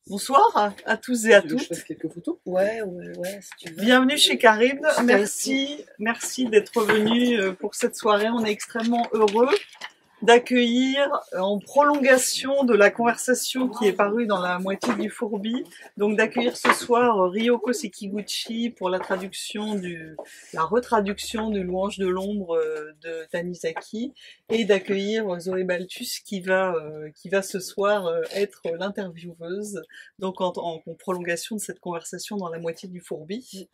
Bonsoir à tous et à Tu veux que je toutes. fasse quelques photos? Ouais, si tu veux. Bienvenue chez Carib. Merci d'être venu pour cette soirée. On est extrêmement heureux d'accueillir en prolongation de la conversation qui est parue dans la moitié du fourbi, donc d'accueillir ce soir Ryoko Sekiguchi pour la retraduction du Louange de l'ombre de Tanizaki, et d'accueillir Zoé Balthus qui va ce soir être l'intervieweuse, donc en prolongation de cette conversation dans la moitié du fourbi.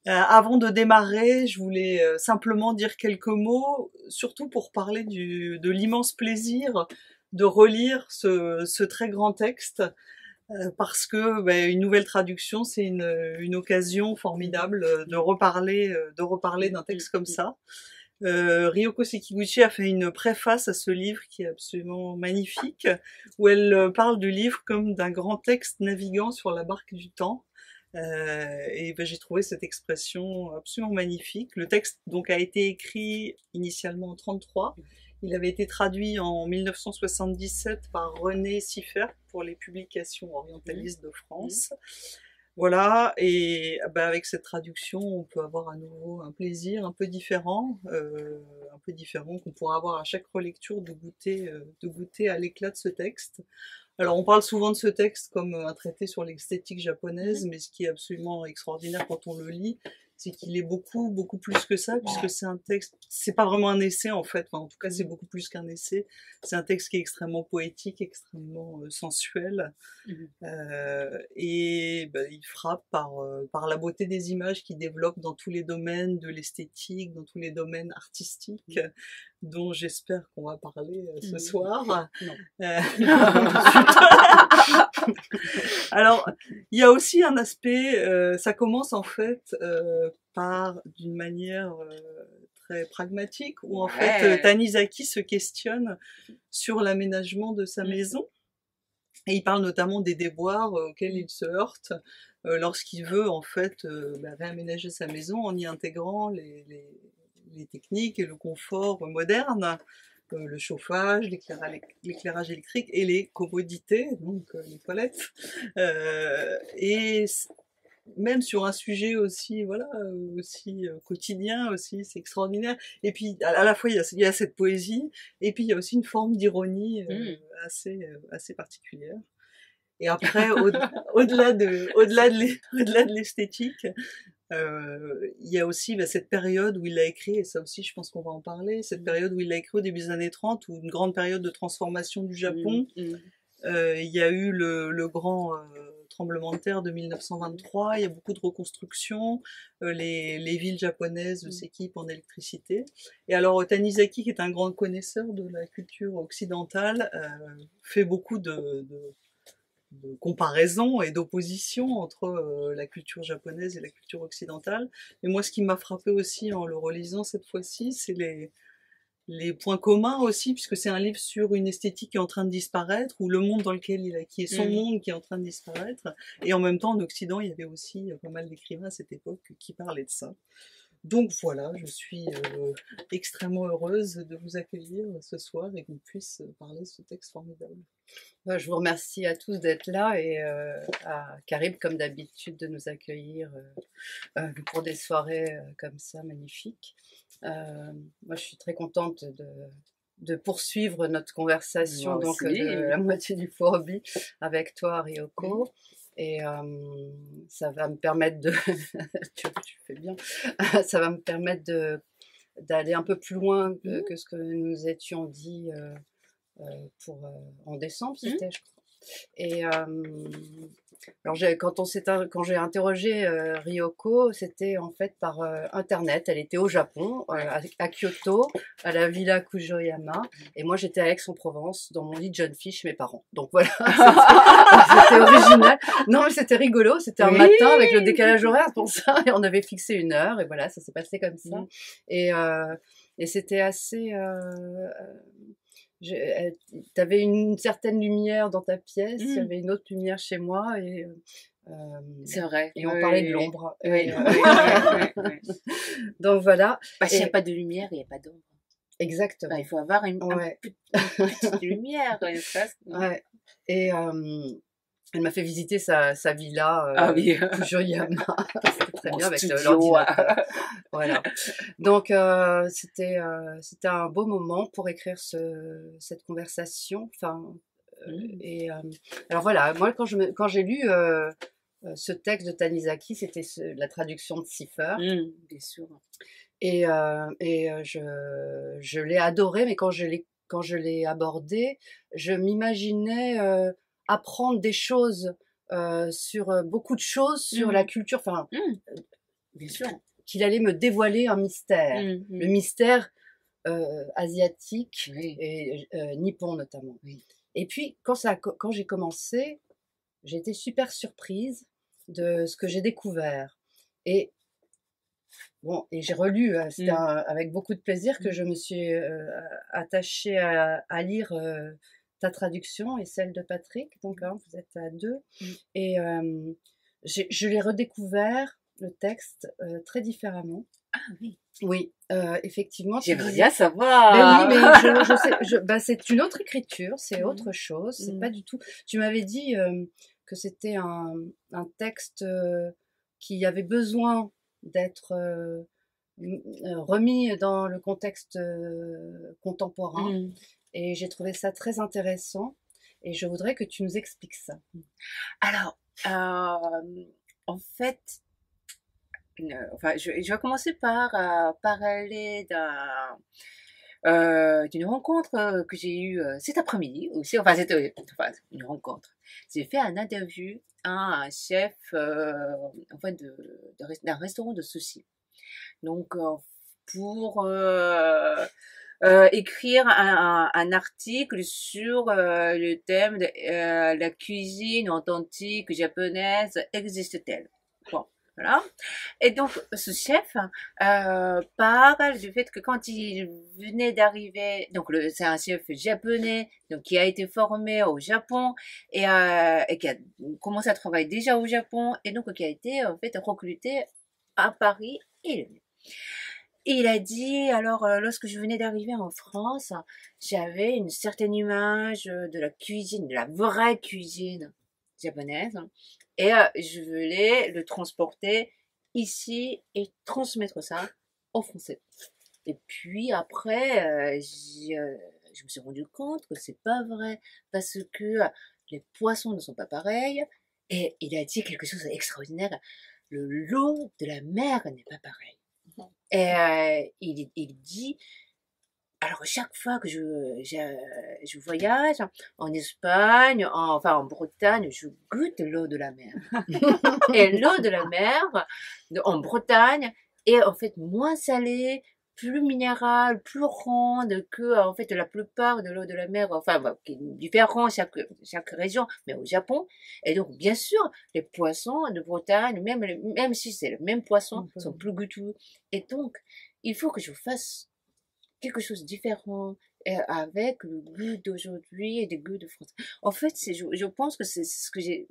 Avant de démarrer, je voulais simplement dire quelques mots, surtout pour parler de l'immense plaisir de relire ce très grand texte, parce que une nouvelle traduction, c'est une occasion formidable de reparler d'un texte comme ça. Ryoko Sekiguchi a fait une préface à ce livre qui est absolument magnifique, où elle parle du livre comme d'un grand texte naviguant sur la barque du temps. Et j'ai trouvé cette expression absolument magnifique. Le texte donc a été écrit initialement en 1933. Il avait été traduit en 1977 par René Siffert pour les publications orientalistes de France. Voilà, et avec cette traduction, on peut avoir à nouveau un plaisir un peu différent qu'on pourra avoir à chaque relecture de goûter à l'éclat de ce texte. Alors, on parle souvent de ce texte comme un traité sur l'esthétique japonaise, mais ce qui est absolument extraordinaire quand on le lit, c'est qu'il est beaucoup, beaucoup plus que ça, puisque c'est un texte, c'est pas vraiment un essai en fait, en tout cas c'est beaucoup plus qu'un essai, c'est un texte qui est extrêmement poétique, extrêmement sensuel, et il frappe par la beauté des images qu'il développe dans tous les domaines de l'esthétique, dans tous les domaines artistiques, dont j'espère qu'on va parler ce soir. Alors, il y a aussi un aspect, ça commence en fait par d'une manière très pragmatique, où en fait Tanizaki se questionne sur l'aménagement de sa maison, et il parle notamment des déboires auxquels il se heurte lorsqu'il veut en fait réaménager sa maison en y intégrant les techniques et le confort moderne, le chauffage, l'éclairage électrique et les commodités, donc les toilettes. Et même sur un sujet aussi quotidien aussi, c'est extraordinaire. Et puis à la fois il y a cette poésie, et puis il y a aussi une forme d'ironie assez particulière. Et après, au-delà de l'esthétique, il y a aussi cette période où il a écrit, et ça aussi je pense qu'on va en parler, cette période où il a écrit au début des années 30, où une grande période de transformation du Japon. Il y a eu le grand tremblement de terre de 1923, il y a beaucoup de reconstruction, les villes japonaises s'équipent en électricité. Et alors Tanizaki, qui est un grand connaisseur de la culture occidentale, fait beaucoup de comparaison et d'opposition entre la culture japonaise et la culture occidentale. Et moi, ce qui m'a frappé aussi en le relisant cette fois-ci, c'est les points communs aussi, puisque c'est un livre sur une esthétique qui est en train de disparaître, ou le monde dans lequel qui est son monde qui est en train de disparaître. Et en même temps, en Occident, il y avait aussi pas mal d'écrivains à cette époque qui parlaient de ça. Donc voilà, je suis extrêmement heureuse de vous accueillir ce soir et qu'on puisse parler de ce texte formidable. Je vous remercie à tous d'être là, et à Carib, comme d'habitude, de nous accueillir pour des soirées comme ça, magnifiques. Moi, je suis très contente de poursuivre notre conversation donc, de la moitié du fourbi avec toi, Ryoko. Et ça va me permettre de... tu fais bien. Ça va me permettre d'aller un peu plus loin que ce que nous étions dit en décembre, c'était, je crois. Et alors quand j'ai interrogé Ryoko, c'était en fait par internet. Elle était au Japon, à Kyoto, à la villa Kujoyama, et moi j'étais à Aix-en-Provence dans mon lit de jeune fille chez mes parents. Donc voilà, c'était original. Non mais c'était rigolo, c'était un matin avec le décalage horaire pour ça, et on avait fixé une heure, et voilà, ça s'est passé comme ça. Et c'était assez... t'avais une certaine lumière dans ta pièce, il y avait une autre lumière chez moi, et c'est vrai. Et on parlait de l'ombre. Oui. Donc voilà. S'il n'y a pas de lumière, il n'y a pas d'ombre. Exactement. Il faut avoir une petite lumière, presque. Ouais. Et Elle m'a fait visiter sa villa Ah oui. Fujiyama. C'était très Mon bien avec studio. l'ordinateur. Voilà. Donc c'était un beau moment pour écrire cette conversation. Enfin et alors voilà, moi quand j'ai lu ce texte de Tanizaki, c'était la traduction de Cipher. Bien sûr. Et je l'ai adoré, mais quand je l'ai abordé, je m'imaginais apprendre des choses sur beaucoup de choses sur la culture, enfin, Bien sûr. qu'il allait me dévoiler un mystère, le mystère asiatique Oui. et nippon notamment. Oui. Et puis quand j'ai commencé, j'ai été super surprise de ce que j'ai découvert. Et bon, et j'ai relu, c'était avec beaucoup de plaisir que je me suis attachée à lire ta traduction et celle de Patrick. Donc, hein, vous êtes à deux. Et je l'ai redécouvert, le texte, très différemment. Ah oui. Oui, effectivement. J'aimerais bien savoir. Ben oui, mais je sais, ben c'est une autre écriture, c'est autre chose. C'est pas du tout. Tu m'avais dit que c'était un texte qui avait besoin d'être remis dans le contexte contemporain. Et j'ai trouvé ça très intéressant. Et je voudrais que tu nous expliques ça. Alors, en fait, enfin, je vais commencer par parler d'une rencontre que j'ai eue cet après-midi aussi. Enfin, c'était une rencontre. J'ai fait un interview à un chef enfin d'un restaurant de sushi. Donc, pour écrire un article sur le thème de la cuisine authentique japonaise existe-t-elle? Bon, voilà. Et donc, ce chef parle du fait que quand il venait d'arriver, donc c'est un chef japonais, donc qui a été formé au Japon et qui a commencé à travailler déjà au Japon et donc qui a été en fait recruté à Paris et il a dit, alors, lorsque je venais d'arriver en France, j'avais une certaine image de la cuisine, de la vraie cuisine japonaise, et je voulais le transporter ici et transmettre ça en français. Et puis après, je me suis rendu compte que c'est pas vrai, parce que les poissons ne sont pas pareils, et il a dit quelque chose d'extraordinaire, le lot de la mer n'est pas pareil. Et il dit, alors chaque fois que je voyage en Espagne, enfin en Bretagne, je goûte l'eau de la mer. Et l'eau de la mer en Bretagne est en fait moins salée, plus minérale, plus ronde que en fait la plupart de l'eau de la mer, enfin qui est différent chaque région, mais au Japon. Et donc bien sûr, les poissons de Bretagne, même si c'est le même poisson, sont plus goûteux. Et donc il faut que je fasse quelque chose de différent avec le goût d'aujourd'hui et le goût de France. En fait, je pense que c'est ce que j'ai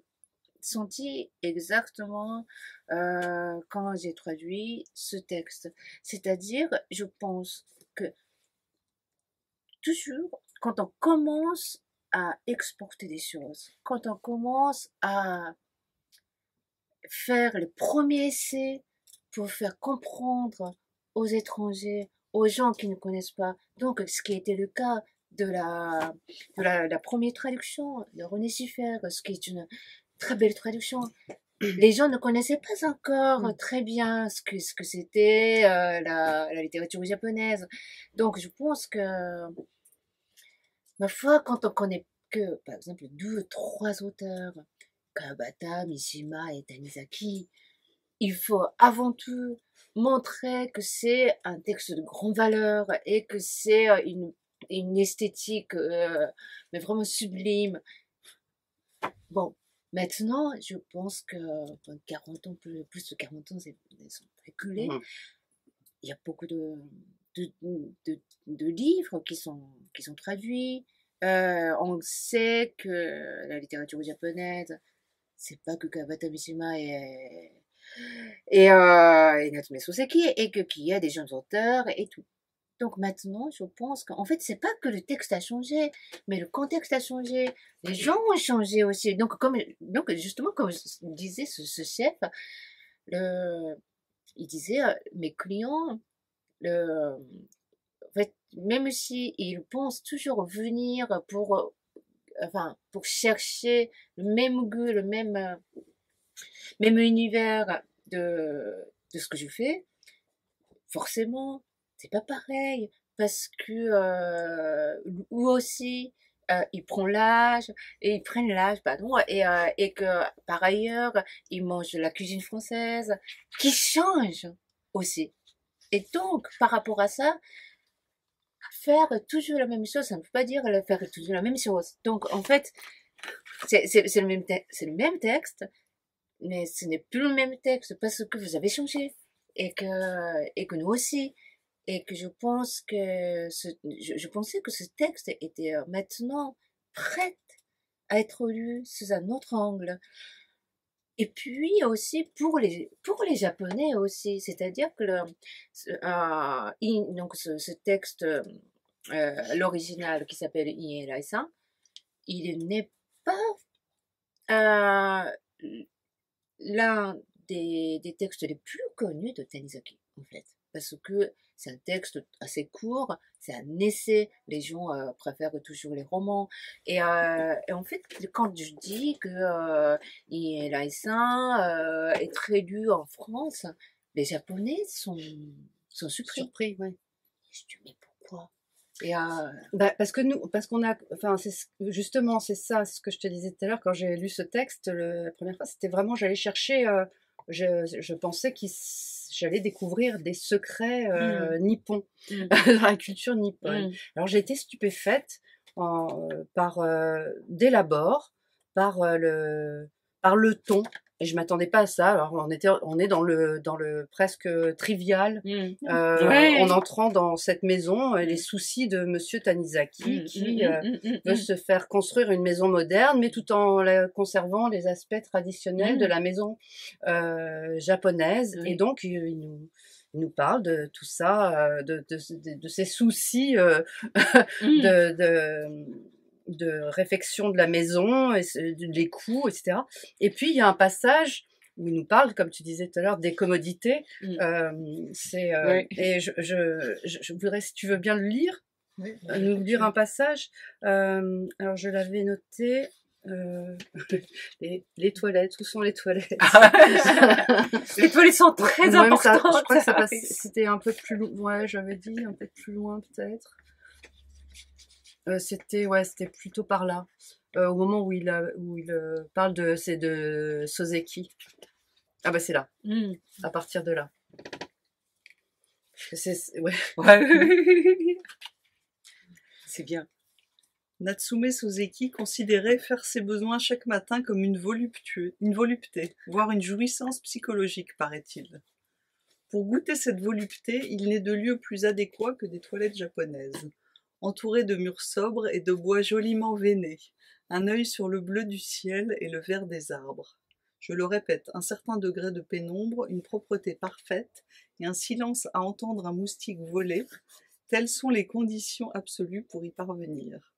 senti exactement quand j'ai traduit ce texte. C'est-à-dire, je pense que toujours, quand on commence à exporter des choses, quand on commence à faire les premiers essais pour faire comprendre aux étrangers, aux gens qui ne connaissent pas, donc ce qui était le cas de la première traduction de René Siffert, ce qui est une très belle traduction. Les gens ne connaissaient pas encore très bien ce que c'était la littérature japonaise. Donc je pense que, ma foi, quand on connaît que, par exemple, 2 ou 3 auteurs, Kawabata, Mishima et Tanizaki, il faut avant tout montrer que c'est un texte de grande valeur et que c'est une esthétique mais vraiment sublime. Bon, maintenant, je pense que 40 ans, plus de 40 ans, ils sont écoulés. Il y a beaucoup de livres qui sont traduits. On sait que la littérature japonaise, c'est pas que Kawabata Mishima et Natsume Soseki, et qu'il y a des jeunes auteurs et tout. Donc maintenant, je pense qu'en fait, c'est pas que le texte a changé, mais le contexte a changé, les gens ont changé aussi. Donc justement, comme disait ce chef, il disait, mes clients, en fait, même si ils pensent toujours venir pour chercher le même goût, même univers de ce que je fais, forcément, c'est pas pareil parce que ou aussi ils prennent l'âge et ils prennent l'âge pardon et que par ailleurs ils mangent la cuisine française qui change aussi. Et donc par rapport à ça, faire toujours la même chose, ça ne veut pas dire faire toujours la même chose. Donc en fait, c'est le même texte, mais ce n'est plus le même texte parce que vous avez changé et que nous aussi. Et que je pense que je pensais que ce texte était maintenant prêt à être lu sous un autre angle. Et puis aussi pour les Japonais aussi, c'est-à-dire que donc ce texte, l'original qui s'appelle Ierai-san, il n'est pas l'un des textes les plus connus de Tanizaki, en fait. Parce que c'est un texte assez court, c'est un essai, les gens préfèrent toujours les romans. Et en fait, quand je dis que Ierai-san est très lu en France, les Japonais sont surpris. Surpris, ouais. Je dis, mais pourquoi? Et Parce qu'on a, enfin, justement, c'est ça, ce que je te disais tout à l'heure quand j'ai lu ce texte la première fois, c'était vraiment, j'allais chercher, je pensais que j'allais découvrir des secrets nippons, dans la culture nippone. Alors j'ai été stupéfaite dès l'abord, par le ton. Et je m'attendais pas à ça. Alors on est dans le presque trivial, en entrant dans cette maison, les soucis de Monsieur Tanizaki qui veut se faire construire une maison moderne, mais tout en conservant les aspects traditionnels de la maison japonaise. Et donc il nous parle de tout ça, de ses soucis de réfection de la maison, les coûts, etc. Et puis il y a un passage où il nous parle, comme tu disais tout à l'heure, des commodités. Et je voudrais, si tu veux bien le lire, nous lire un passage. Alors je l'avais noté. Les toilettes, où sont les toilettes? Les toilettes sont très importantes. Je crois que c'était un peu plus loin. Ouais, j'avais dit un peu plus loin peut-être. C'était plutôt par là, au moment où il parle de Soseki. Ah bah c'est là, à partir de là. C'est bien. Natsume Soseki considérait faire ses besoins chaque matin comme une volupté, voire une jouissance psychologique, paraît-il. Pour goûter cette volupté, il n'est de lieu plus adéquat que des toilettes japonaises. Entouré de murs sobres et de bois joliment veinés, un œil sur le bleu du ciel et le vert des arbres. Je le répète, un certain degré de pénombre, une propreté parfaite et un silence à entendre un moustique voler, telles sont les conditions absolues pour y parvenir.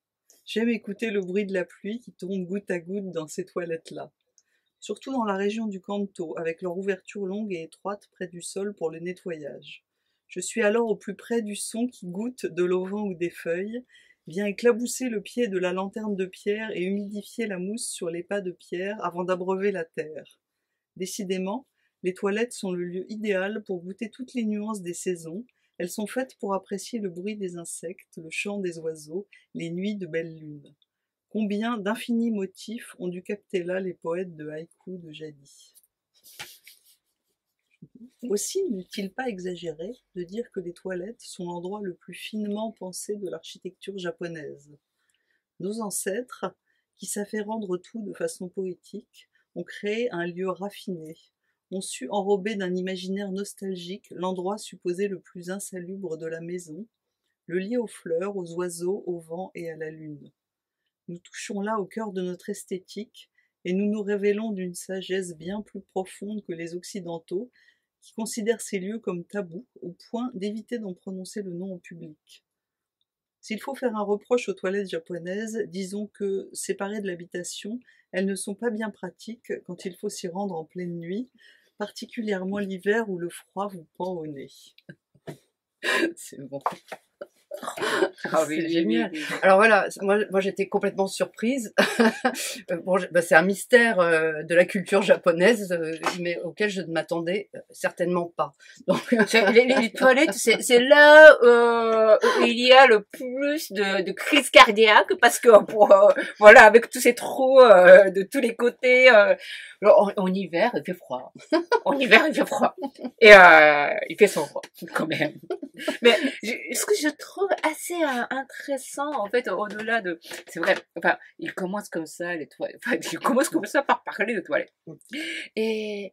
J'aime écouter le bruit de la pluie qui tombe goutte à goutte dans ces toilettes-là. Surtout dans la région du Kanto, avec leur ouverture longue et étroite près du sol pour le nettoyage. Je suis alors au plus près du son qui goutte de l'auvent ou des feuilles, vient éclabousser le pied de la lanterne de pierre et humidifier la mousse sur les pas de pierre avant d'abreuver la terre. Décidément, les toilettes sont le lieu idéal pour goûter toutes les nuances des saisons. Elles sont faites pour apprécier le bruit des insectes, le chant des oiseaux, les nuits de belle lune. Combien d'infinis motifs ont dû capter là les poètes de haïku de jadis. Aussi, n'est-il pas exagéré de dire que les toilettes sont l'endroit le plus finement pensé de l'architecture japonaise. Nos ancêtres, qui savaient rendre tout de façon poétique, ont créé un lieu raffiné, ont su enrober d'un imaginaire nostalgique l'endroit supposé le plus insalubre de la maison, le lier aux fleurs, aux oiseaux, au vent et à la lune. Nous touchons là au cœur de notre esthétique, et nous nous révélons d'une sagesse bien plus profonde que les Occidentaux, qui considère ces lieux comme tabous au point d'éviter d'en prononcer le nom en public. S'il faut faire un reproche aux toilettes japonaises, disons que, séparées de l'habitation, elles ne sont pas bien pratiques quand il faut s'y rendre en pleine nuit, particulièrement l'hiver où le froid vous pend au nez. C'est bon. Ah oui, C'est oui, génial. oui, oui. Alors voilà, moi j'étais complètement surprise. Bon, c'est un mystère de la culture japonaise, mais auquel je ne m'attendais certainement pas. Donc, Les toilettes, c'est là où il y a le plus de crises cardiaques parce que voilà, avec tous ces trous de tous les côtés, en hiver il fait froid. En hiver il fait froid et il fait sombre quand même. Mais ce que je trouve assez intéressant en fait au-delà de, c'est vrai, enfin il commence comme ça les toilettes, enfin il commence comme ça par parler de toilettes et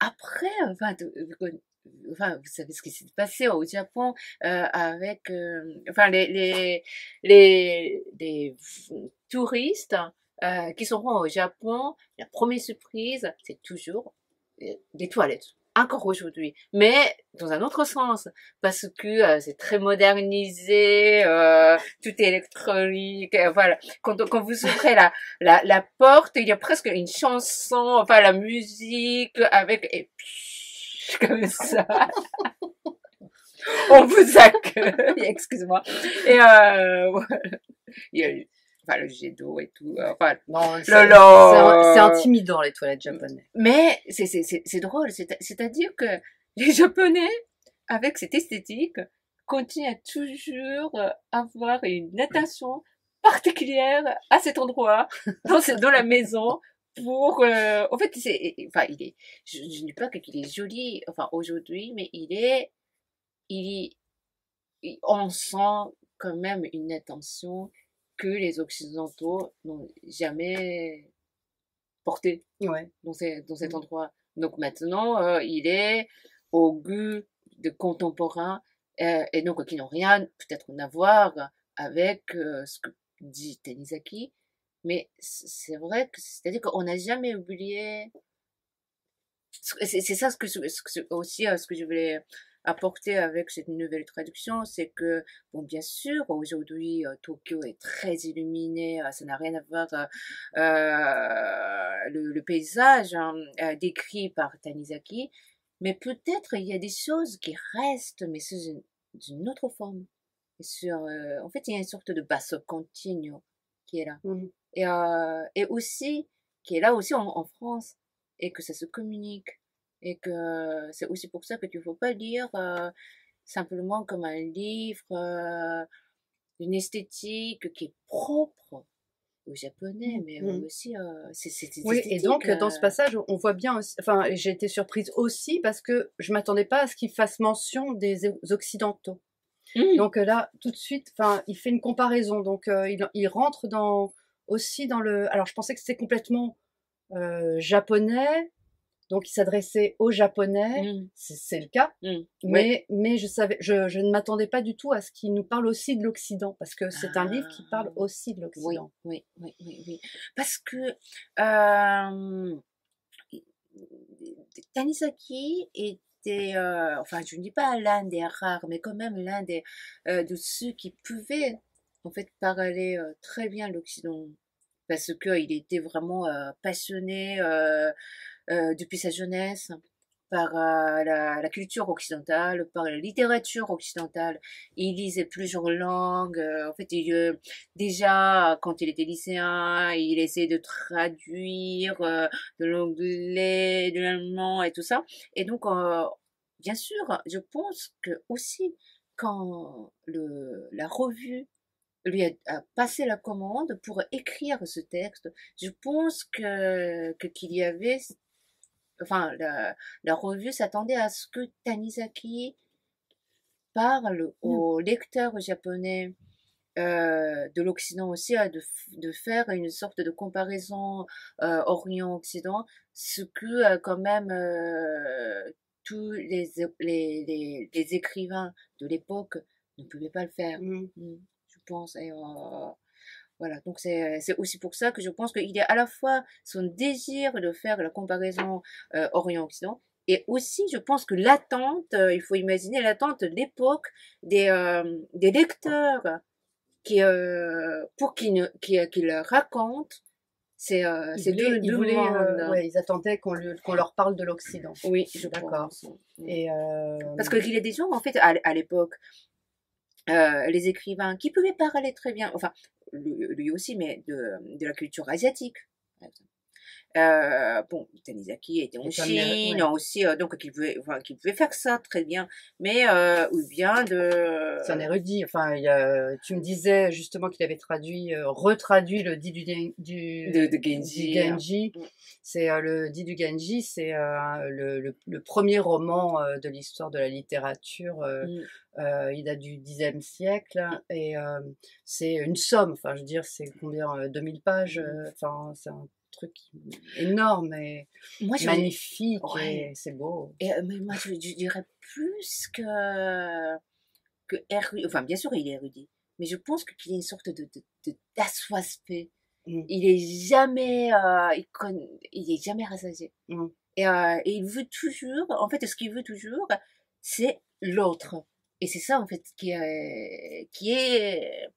après, enfin, vous savez ce qui s'est passé au Japon avec, enfin, les touristes qui seront au Japon. La première surprise, c'est toujours des toilettes. Encore aujourd'hui, mais dans un autre sens, parce que c'est très modernisé, tout est électronique, voilà. Quand vous ouvrez la porte, il y a presque une chanson, enfin la musique avec et puis, comme ça. On vous accueille, excuse-moi. Et voilà. Il y a eu, enfin, le jet d'eau et tout. Enfin, non, c'est c'est intimidant les toilettes japonaises. mais c'est drôle, c'est-à-dire que les Japonais, avec cette esthétique, continuent à toujours avoir une attention particulière à cet endroit, dans la maison, pour, en fait, enfin, je ne dis pas qu'il est joli, enfin, aujourd'hui, mais on sent quand même une attention que les Occidentaux n'ont jamais portée Ouais. dans cet endroit. Donc maintenant, il est au goût de contemporains et donc qui n'ont rien peut-être à voir avec ce que dit Tanizaki. Mais c'est vrai que c'est-à-dire qu'on n'a jamais oublié. C'est ça aussi ce que je voulais apporter avec cette nouvelle traduction, c'est que, bon, bien sûr, aujourd'hui, Tokyo est très illuminé, ça n'a rien à voir, le paysage hein, décrit par Tanizaki, mais peut-être il y a des choses qui restent, mais sous une autre forme. En fait, il y a une sorte de basso continuo qui est là. Mhm. Et aussi, qui est là aussi en France, et que ça se communique. Et que c'est aussi pour ça que tu ne faut pas lire simplement comme un livre d'une esthétique qui est propre aux Japonais, mais aussi c'est oui, et donc dans ce euh, passage, on voit bien aussi, enfin, j'ai été surprise aussi parce que je m'attendais pas à ce qu'il fasse mention des Occidentaux. Donc là, tout de suite, enfin, il fait une comparaison. Donc il rentre aussi dans le. Alors je pensais que c'était complètement japonais, donc il s'adressait aux Japonais, c'est le cas. ouais. Mais je ne m'attendais pas du tout à ce qu'il nous parle aussi de l'Occident, parce que c'est un livre qui parle aussi de Oui, l'Occident. oui. Parce que Tanizaki était, enfin, je ne dis pas l'un des rares, mais quand même l'un des de ceux qui pouvaient en fait parler très bien l'Occident, parce que il était vraiment passionné depuis sa jeunesse par la culture occidentale, par la littérature occidentale. Il lisait plusieurs langues. En fait, déjà, quand il était lycéen, il essayait de traduire de l'anglais, de l'allemand et tout ça. Et donc, bien sûr, je pense que aussi, quand la revue lui a passé la commande pour écrire ce texte, je pense qu'il y avait enfin, la revue s'attendait à ce que Tanizaki parle aux lecteurs japonais de l'Occident aussi, de faire une sorte de comparaison Orient-Occident, ce que quand même tous les écrivains de l'époque ne pouvaient pas le faire, je pense. Et, voilà, donc c'est aussi pour ça que je pense qu'il y a à la fois son désir de faire la comparaison Orient-Occident Et aussi, je pense que l'attente, il faut imaginer l'attente de l'époque des lecteurs pour qu'ils racontent ces deux mondes. ouais, ils attendaient qu'on leur parle de l'Occident. Oui, je D'accord. pense. Et Parce qu'il y a des gens, en fait, à l'époque, les écrivains qui pouvaient parler très bien, enfin, lui aussi, mais de la culture asiatique, par exemple. Bon, Tanizaki était en Chine, ouais. aussi, donc qu'il pouvait faire ça très bien, mais ou bien de... C'est un érudit. Enfin, tu me disais justement qu'il avait retraduit le dit de Genji. du Genji. Mm. C'est le dit du Genji, c'est le premier roman de l'histoire de la littérature. Il date du Xe siècle et c'est une somme. Enfin, je veux dire, c'est combien 2000 pages. Enfin, c'est un truc énorme et magnifique et c'est beau. Et mais moi, je dirais plus que érudit. Enfin, bien sûr, il est érudit, mais je pense qu'il est une sorte d'assoispé. Il est jamais, il est jamais rassasié. Et il veut toujours, en fait, ce qu'il veut toujours, c'est l'autre. Et c'est ça, en fait, qui est,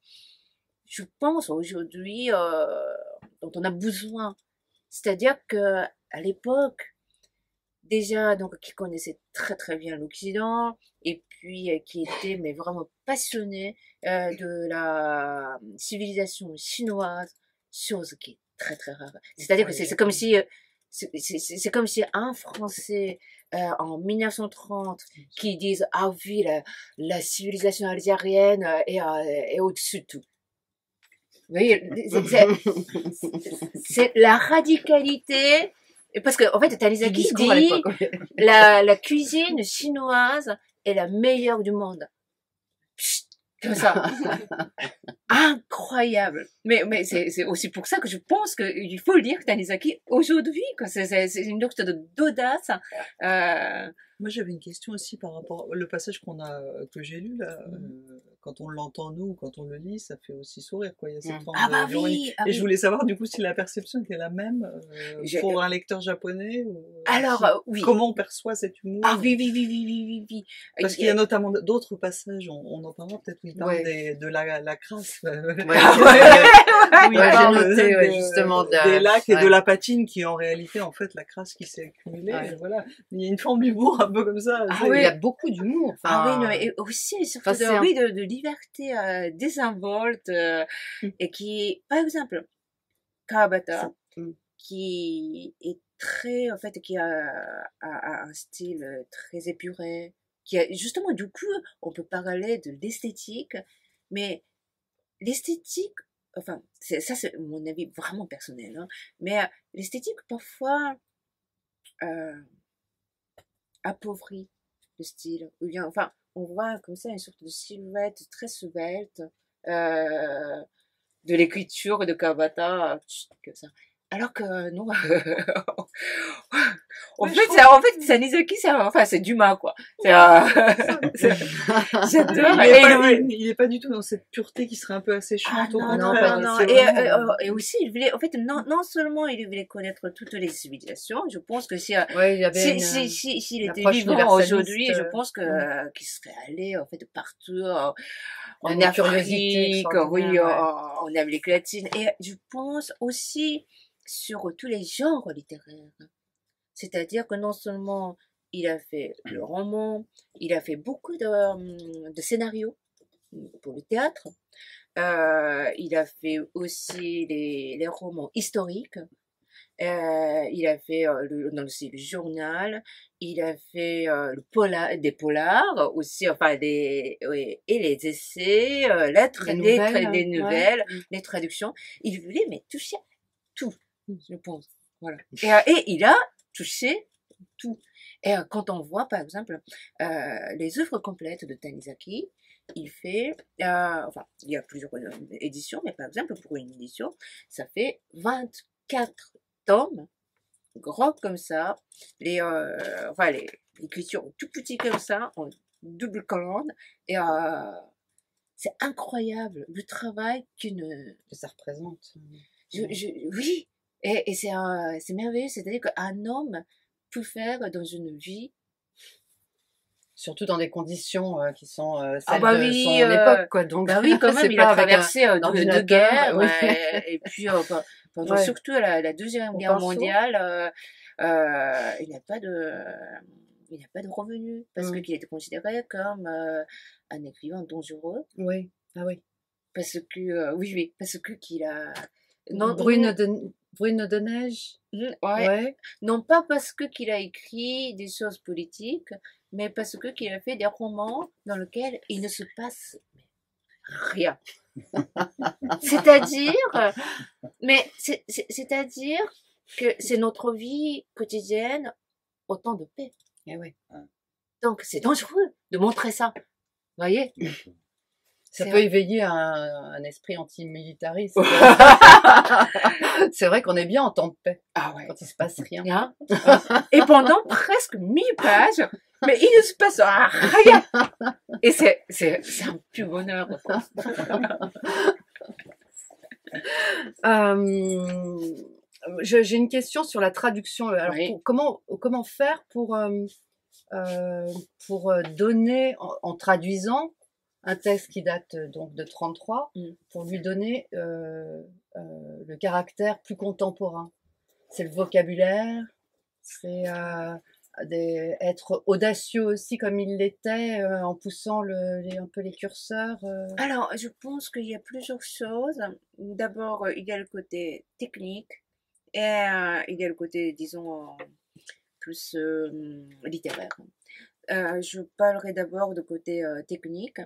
je pense, aujourd'hui, dont on a besoin. C'est-à-dire que à l'époque, déjà, donc, qui connaissait très très bien l'Occident, et puis qui était mais vraiment passionné de la civilisation chinoise, chose qui est très très rare. C'est-à-dire que c'est comme si c'est comme si un Français en 1930 qui dise ah oui la civilisation algérienne est au-dessus de tout. Vous voyez, c'est la radicalité. Parce que, en fait, Tanizaki dit, la cuisine chinoise est la meilleure du monde. Psst, comme ça. Incroyable. Mais c'est aussi pour ça que je pense qu'il faut lire Tanizaki aujourd'hui, quoi. C'est une sorte d'audace. Moi, j'avais une question aussi par rapport au passage que j'ai lu là. Quand on l'entend nous, quand on le lit, ça fait aussi sourire, quoi. Il y a cette forme d'ironie. Et je voulais savoir du coup si la perception était la même pour un lecteur japonais. Alors, oui. Comment on perçoit cet humour? Ah oui. Parce qu'il y a notamment d'autres passages, on en parlera peut-être, où il parle de la crasse. J'ai noté justement des lacs et de la patine qui est en réalité en fait la crasse qui s'est accumulée. Et voilà. Il y a une forme d'humour un peu comme ça. Il y a beaucoup d'humour. Ah oui, et aussi surtout de liberté désinvolte et qui, par exemple, Kawabata, qui est très, en fait, qui a un style très épuré, qui a, justement, du coup, on peut parler de l'esthétique, mais l'esthétique, enfin, ça c'est mon avis vraiment personnel, hein, mais l'esthétique, parfois, appauvrit le style, ou bien, enfin, on voit comme ça une sorte de silhouette très svelte, de l'écriture de Kawabata, comme ça. Alors que non, en fait, Tanizaki, c'est Dumas, quoi. J'adore. Il est pas du tout dans cette pureté qui serait un peu asséchante. Non. Et aussi, il voulait, en fait, non seulement il voulait connaître toutes les civilisations, je pense que s'il était vivant aujourd'hui, je pense qu'il serait allé, en fait, partout, en Afrique, oui, en Amérique latine. Et je pense aussi sur tous les genres littéraires. C'est-à-dire que non seulement il a fait le roman, il a fait beaucoup de scénarios pour le théâtre, il a fait aussi les romans historiques, il a fait aussi le journal, il a fait des polars aussi, enfin et les essais, les nouvelles, les traductions. Il voulait mais toucher tout, je pense. Voilà. Et il a touché tout. Et quand on voit, par exemple, les œuvres complètes de Tanizaki, il fait, enfin, il y a plusieurs éditions, mais par exemple, pour une édition, ça fait 24 tomes, grands comme ça, les écritures tout petits comme ça, en double colonne, et c'est incroyable le travail que ça représente. Oui, et c'est merveilleux, c'est-à-dire qu'un homme pu faire dans une vie. Surtout dans des conditions qui sont celles Ah bah de oui, son époque, quoi. Donc, bah oui, quand c'est même, il pas a avec traversé deux ordinateur, guerres, oui. et puis pendant Ouais. surtout la Deuxième On Guerre pense souvent. mondiale, il n'a pas de revenus parce qu'il était considéré comme un écrivain dangereux. Oui, ah oui. Parce que, oui, parce que qu'il a... Brune de neige. Ouais. Ouais. Non pas parce que qu'il a écrit des choses politiques, mais parce que qu'il a fait des romans dans lesquels il ne se passe rien. C'est-à-dire que c'est notre vie quotidienne autant de paix. Eh oui. Donc c'est dangereux de montrer ça. Vous voyez? Ça peut éveiller un esprit antimilitariste. C'est vrai qu'on est bien en temps de paix. Ah ouais. Quand il se passe rien. Hein? Et pendant presque 1000 pages, mais il ne se passe rien. Et c'est un pur bonheur. J'ai une question sur la traduction. Alors, Oui. comment faire pour donner, en traduisant un texte qui date donc de 33, pour lui donner le caractère plus contemporain. C'est le vocabulaire, c'est être audacieux aussi comme il l'était en poussant un peu les curseurs. Alors, je pense qu'il y a plusieurs choses. D'abord, il y a le côté technique et il y a le côté, disons, plus littéraire. Je parlerai d'abord de côté technique.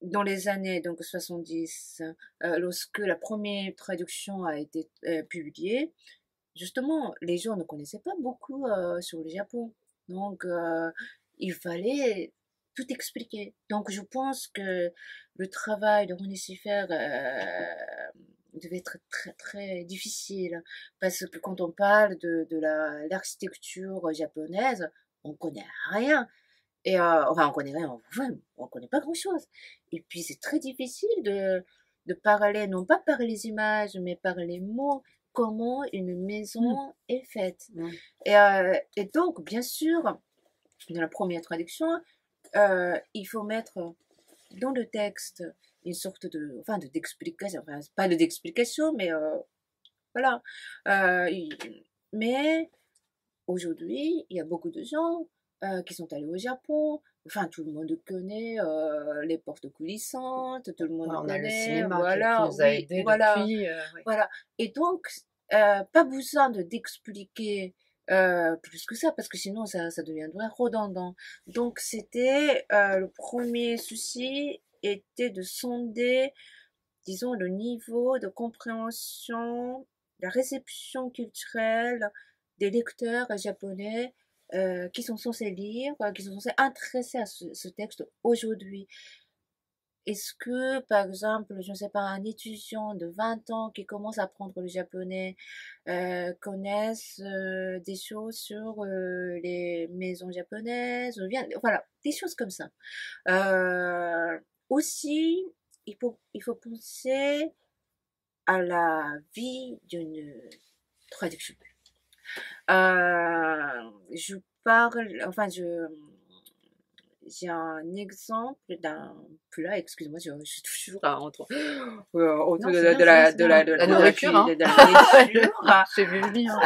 Dans les années donc 70, lorsque la première traduction a été publiée, justement, les gens ne connaissaient pas beaucoup sur le Japon. Donc, il fallait tout expliquer. Donc, je pense que le travail de René Siffert devait être très, très difficile. Parce que quand on parle de l'architecture japonaise, on connaît rien. Et enfin, on connaît rien, enfin, on connaît pas grand-chose. Et puis, c'est très difficile de parler, non pas par les images, mais par les mots, comment une maison est faite. Et donc, bien sûr, dans la première traduction, il faut mettre dans le texte une sorte d'explication, enfin, pas d'explication, mais voilà. Mais aujourd'hui, il y a beaucoup de gens qui sont allés au Japon. Enfin, tout le monde connaît les portes coulissantes, tout le monde On connaît, a le cinéma voilà, qui nous a aidés depuis. Oui. Voilà. Et donc, pas besoin d'expliquer plus que ça, parce que sinon ça deviendrait redondant. Donc, c'était le premier souci était de sonder, disons, le niveau de compréhension, la réception culturelle des lecteurs japonais qui sont censés lire, qui sont censés intéresser à ce texte aujourd'hui. Est-ce que, par exemple, je ne sais pas, un étudiant de 20 ans qui commence à apprendre le japonais connaissent des choses sur les maisons japonaises, ou bien, voilà, des choses comme ça. Aussi, il faut penser à la vie d'une traduction. J'ai un exemple d'un plat, excuse-moi, je suis toujours autour de la nourriture. J'ai vu bien.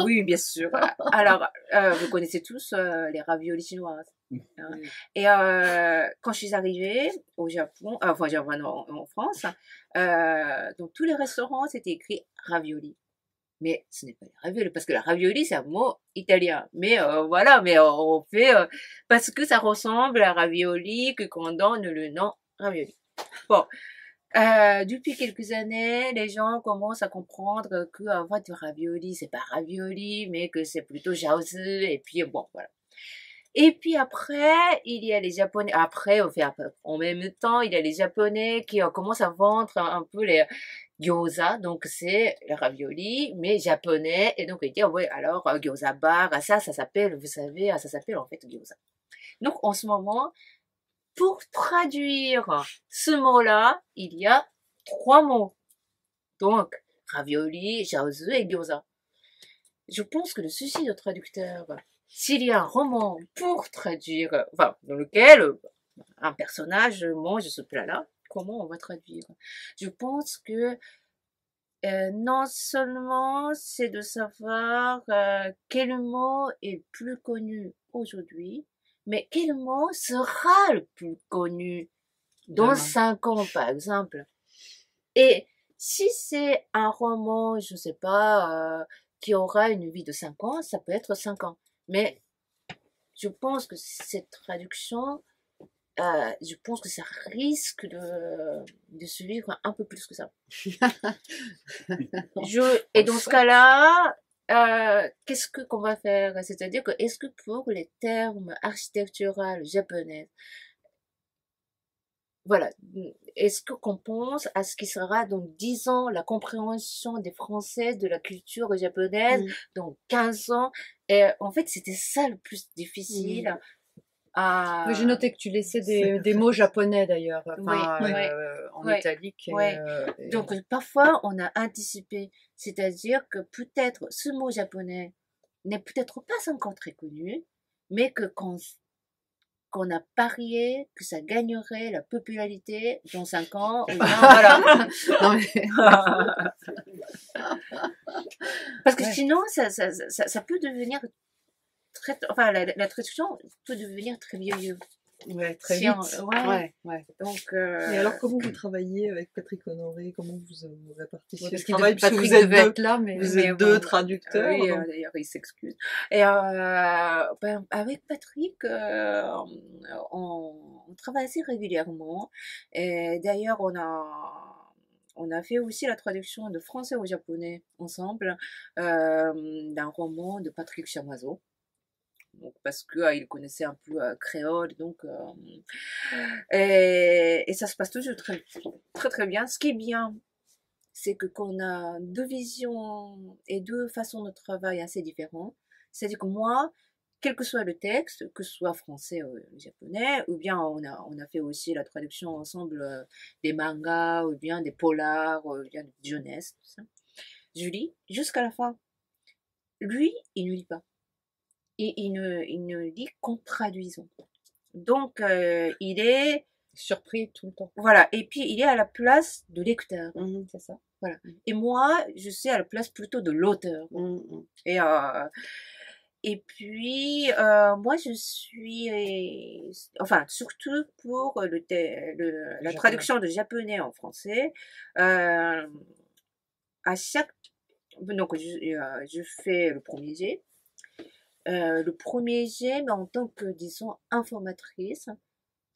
Oui, bien sûr. Alors, vous connaissez tous les raviolis chinoises. Et quand je suis arrivée au Japon, en France, dans tous les restaurants, c'était écrit ravioli. Mais ce n'est pas les raviolis, parce que la ravioli, c'est un mot italien. Mais voilà, mais on fait parce que ça ressemble à ravioli que qu'on donne le nom ravioli. Bon, depuis quelques années, les gens commencent à comprendre que en fait ravioli, c'est pas ravioli, mais que c'est plutôt jiaozi. Et puis bon, voilà. Et puis après, il y a les Japonais. Après, en même temps, il y a les Japonais qui commencent à vendre un peu les gyoza, donc c'est le ravioli, mais japonais. Et donc, il dit, ouais, alors, gyoza bar, ça s'appelle, vous savez, ça s'appelle en fait gyoza. Donc, en ce moment, pour traduire ce mot-là, il y a 3 mots. Donc, ravioli, jiaozi et gyoza. je pense que le souci de traducteur, s'il y a un roman pour traduire, enfin, dans lequel un personnage mange ce plat-là, comment on va traduire? Je pense que non seulement c'est de savoir quel mot est plus connu aujourd'hui, mais quel mot sera le plus connu dans Demain. 5 ans, par exemple. Et si c'est un roman, je sais pas, qui aura une vie de 5 ans, ça peut être 5 ans. Mais je pense que cette traduction, je pense que ça risque de se vivre un peu plus que ça. Et dans ce cas-là, qu'est-ce qu'on va faire? C'est-à-dire que est-ce que pour les termes architecturaux japonais, voilà, est-ce qu'on pense à ce qui sera dans 10 ans la compréhension des Français de la culture japonaise, dans 15 ans? Et en fait, c'était ça le plus difficile. Oui, j'ai noté que tu laissais des mots japonais d'ailleurs, enfin, en italique. Donc parfois on a anticipé, c'est-à-dire que peut-être ce mot japonais n'est peut-être pas encore très connu, mais que qu'on a parié que ça gagnerait la popularité dans 5 ans, ou bien voilà. Non, mais... Parce que sinon ça peut devenir enfin la traduction peut devenir très vieilleux. Ouais, très vite. Ouais. Donc, Et alors, comment vous travaillez avec Patrick Honoré? Comment vous répartissez parce le travail? que Patrick devait être là, mais vous êtes deux traducteurs. Oui, d'ailleurs, il s'excuse. Et avec Patrick, on travaille assez régulièrement. Et d'ailleurs, on a fait aussi la traduction de français au japonais ensemble, d'un roman de Patrick Chamazo. Donc, parce que il connaissait un peu créole, donc et ça se passe toujours très très très bien. Ce qui est bien, c'est que qu'on a deux visions et deux façons de travail assez différentes. C'est-à-dire que moi, quel que soit le texte, que ce soit français ou japonais, ou bien on a fait aussi la traduction ensemble des mangas, ou bien des polars, ou bien de jeunesse, tout ça. Je lis jusqu'à la fin. Lui, il ne lit pas. Et il ne lit qu'en traduisant. Donc, il est surpris tout le temps. Voilà. Et puis, il est à la place de lecteur. C'est ça. Voilà. Et moi, je suis à la place plutôt de l'auteur. Et puis, moi, je suis, enfin, surtout pour la traduction de japonais en français, à chaque, donc, je fais le premier jet. Le premier jet, mais en tant que, disons, informatrice,